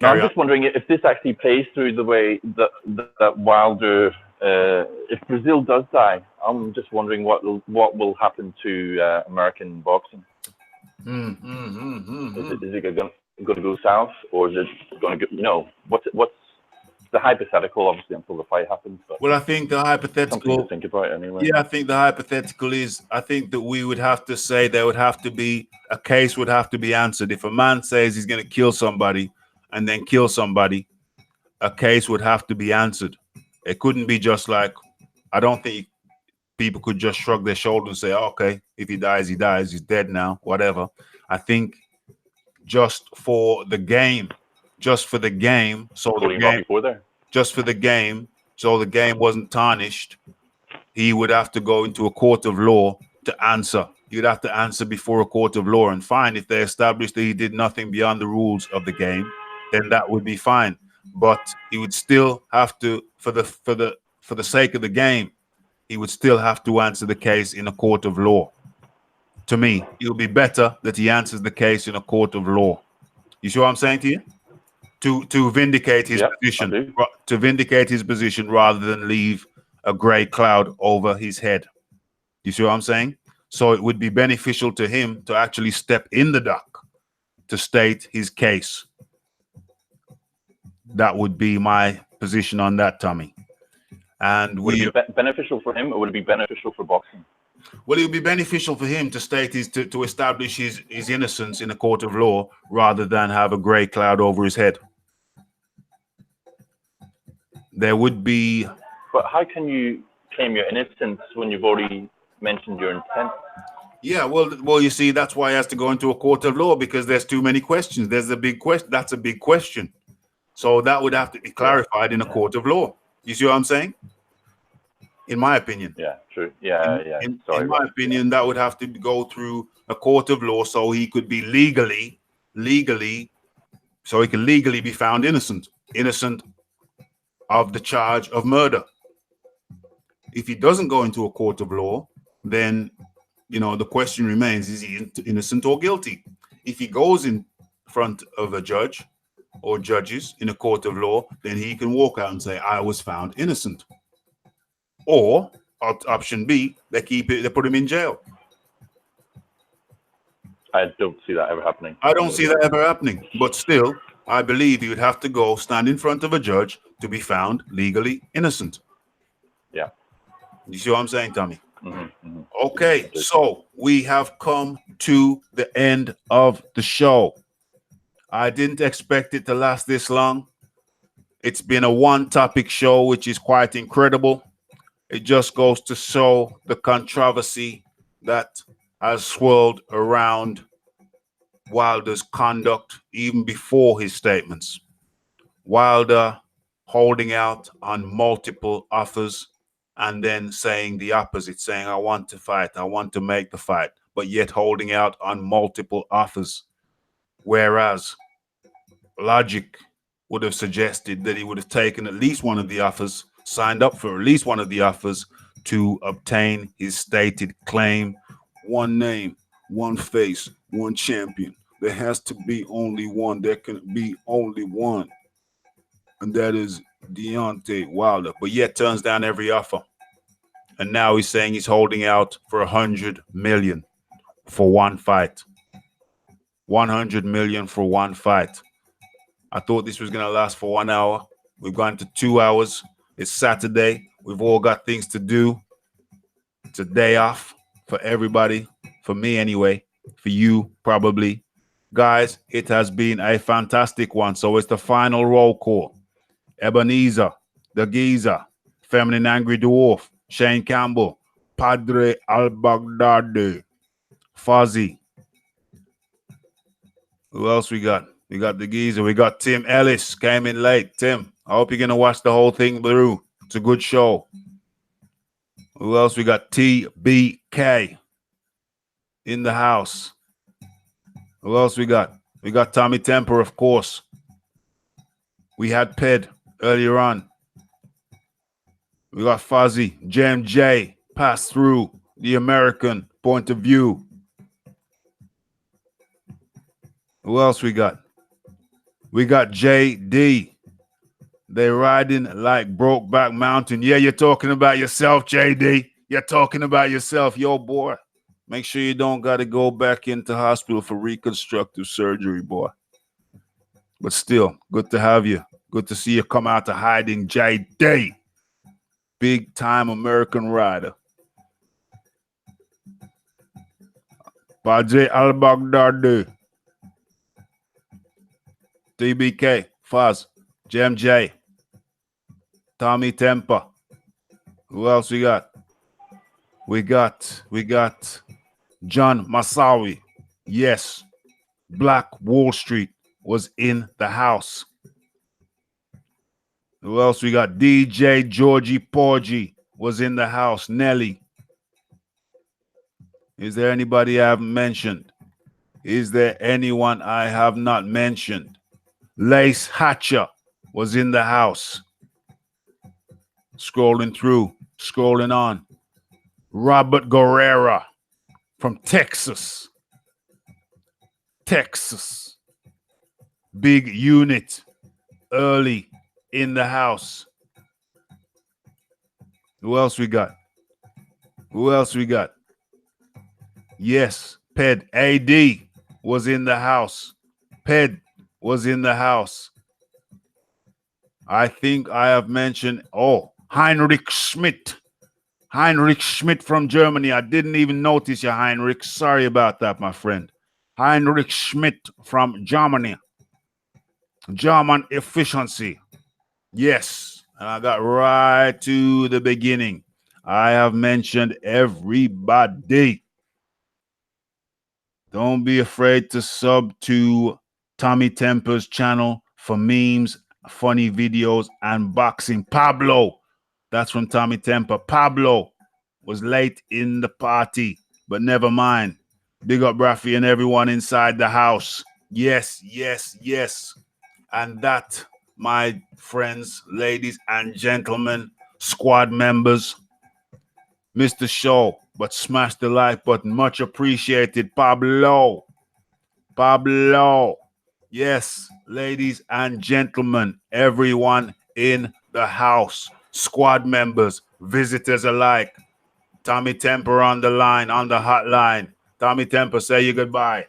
I'm just wondering if this actually plays through the way that Wilder, if Brazil does die, I'm just wondering what will happen to American boxing. Is it going to go south, or is it going to go? What's the hypothetical? Obviously, until the fight happens. But well, I think the hypothetical. Something to think about anyway. Yeah, I think the hypothetical is. I think that we would have to say there would have to be a case would have to be answered. If a man says he's going to kill somebody and then kill somebody, a case would have to be answered. It couldn't be just like. I don't think people could just shrug their shoulders and say, okay, if he dies, he dies. He's dead now, whatever. I think just for the game, so the game, just for the game, so the game wasn't tarnished, he would have to go into a court of law to answer. You'd have to answer before a court of law and fine. If they established that he did nothing beyond the rules of the game, then that would be fine. But he would still have to, for the sake of the game, he would still have to answer the case in a court of law. To me, it would be better that he answers the case in a court of law. You see what I'm saying to you? To vindicate his position, to vindicate his position rather than leave a gray cloud over his head. You see what I'm saying? So it would be beneficial to him to actually step in the dock to state his case. That would be my position on that, Tommy. And would it be beneficial for him, or would it be beneficial for boxing? Well, it would be beneficial for him to state to establish his innocence in a court of law rather than have a gray cloud over his head. There would be. But how can you claim your innocence when you've already mentioned your intent? Yeah, well, you see, that's why he has to go into a court of law, because there's too many questions. There's a big question. That's a big question. So that would have to be clarified in a court of law. You see what I'm saying? In my opinion. Yeah, true. Yeah. In my opinion, that would have to go through a court of law so he could be legally, so he can legally be found innocent of the charge of murder. If he doesn't go into a court of law, then, the question remains, is he innocent or guilty? If he goes in front of a judge or judges in a court of law, then he can walk out and say, I was found innocent. Or option B, they put him in jail. I don't see that ever happening. I don't see that ever happening. But still, I believe he would have to go stand in front of a judge to be found legally innocent. Yeah. You see what I'm saying, Tommy? Mm-hmm. Okay, so we have come to the end of the show. I didn't expect it to last this long. It's been a one-topic show, which is quite incredible. It just goes to show the controversy that has swirled around Wilder's conduct even before his statements. Wilder holding out on multiple offers and then saying the opposite, saying, I want to fight, I want to make the fight, but yet holding out on multiple offers. Whereas logic would have suggested that he would have taken at least one of the offers, signed up for at least one of the offers to obtain his stated claim. One name, one face, one champion. There has to be only one. There can be only one. And that is Deontay Wilder. But yet turns down every offer. And now he's saying he's holding out for $100 million for one fight. $100 million for one fight. I thought this was going to last for 1 hour. We've gone to 2 hours. It's Saturday. We've all got things to do. It's a day off for everybody. For me, anyway. For you, probably. Guys, it has been a fantastic one. So it's the final roll call. Ebenezer, the Geezer, Feminine Angry Dwarf, Shane Campbell, Padre al-Baghdadi, Fozzy. Who else we got? We got the Geezer. We got Tim Ellis. Came in late. Tim, I hope you're going to watch the whole thing through. It's a good show. Who else we got? TBK in the house. Who else we got? We got Tommy Temper, of course. We had Ped earlier on. We got Fuzzy, JMJ, Pass Through, the American Point of View. Who else we got? We got JD. They riding like Brokeback Mountain. Yeah, you're talking about yourself, JD. You're talking about yourself, yo, boy. Make sure you don't got to go back into hospital for reconstructive surgery, boy. But still, good to have you. Good to see you come out of hiding, JD. Big time American rider. Padre al-Baghdadi. TBK, Fuzz, JMJ, Tommy Temper. Who else we got? We got John Masawi. Yes. Black Wall Street was in the house. Who else we got? DJ Georgie Porgy was in the house. Nelly. Is there anybody I haven't mentioned? Is there anyone I have not mentioned? Lace Hatcher was in the house. Scrolling through, scrolling on. Robert Guerrera from Texas. Texas. Big unit. Early in the house. Who else we got? Who else we got? Yes, Ped AD was in the house. Ped was in the house. I think I have mentioned, Heinrich Schmidt. Heinrich Schmidt from Germany. I didn't even notice you, Heinrich. Sorry about that, my friend. Heinrich Schmidt from Germany. German efficiency. Yes. And I got right to the beginning. I have mentioned everybody. Don't be afraid to sub to Tommy Temper's channel for memes, funny videos, and boxing. Pablo, that's from Tommy Temper. Pablo was late in the party, but never mind. Big up Raphie and everyone inside the house. Yes, yes, yes. And that, my friends, ladies and gentlemen, squad members, missed the show, but smash the like button. Much appreciated, Pablo. Pablo. Yes, ladies and gentlemen, everyone in the house, squad members, visitors alike. Tommy Temper on the line, on the hotline. Tommy Temper, say your goodbye.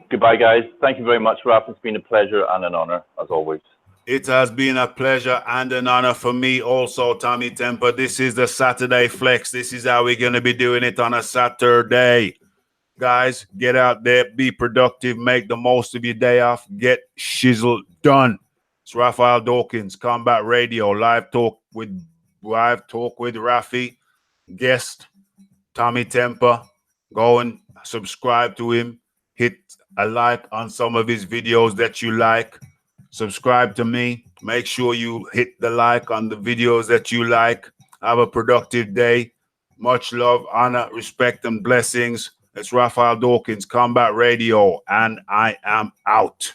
Goodbye, guys. Thank you very much, Raph. It's been a pleasure and an honor, as always. It has been a pleasure and an honor for me also, Tommy Temper. This is the Saturday Flex. This is how we're going to be doing it on a Saturday. Guys, get out there, be productive, make the most of your day off, get shizzle done. It's Raphael Dawkins, Combat Radio, live talk with Raphie, guest Tommy Temper. Go and subscribe to him. Hit a like on some of his videos that you like. Subscribe to me. Make sure you hit the like on the videos that you like. Have a productive day. Much love, honor, respect, and blessings. It's Raphael Dawkins, Combat Radio, and I am out.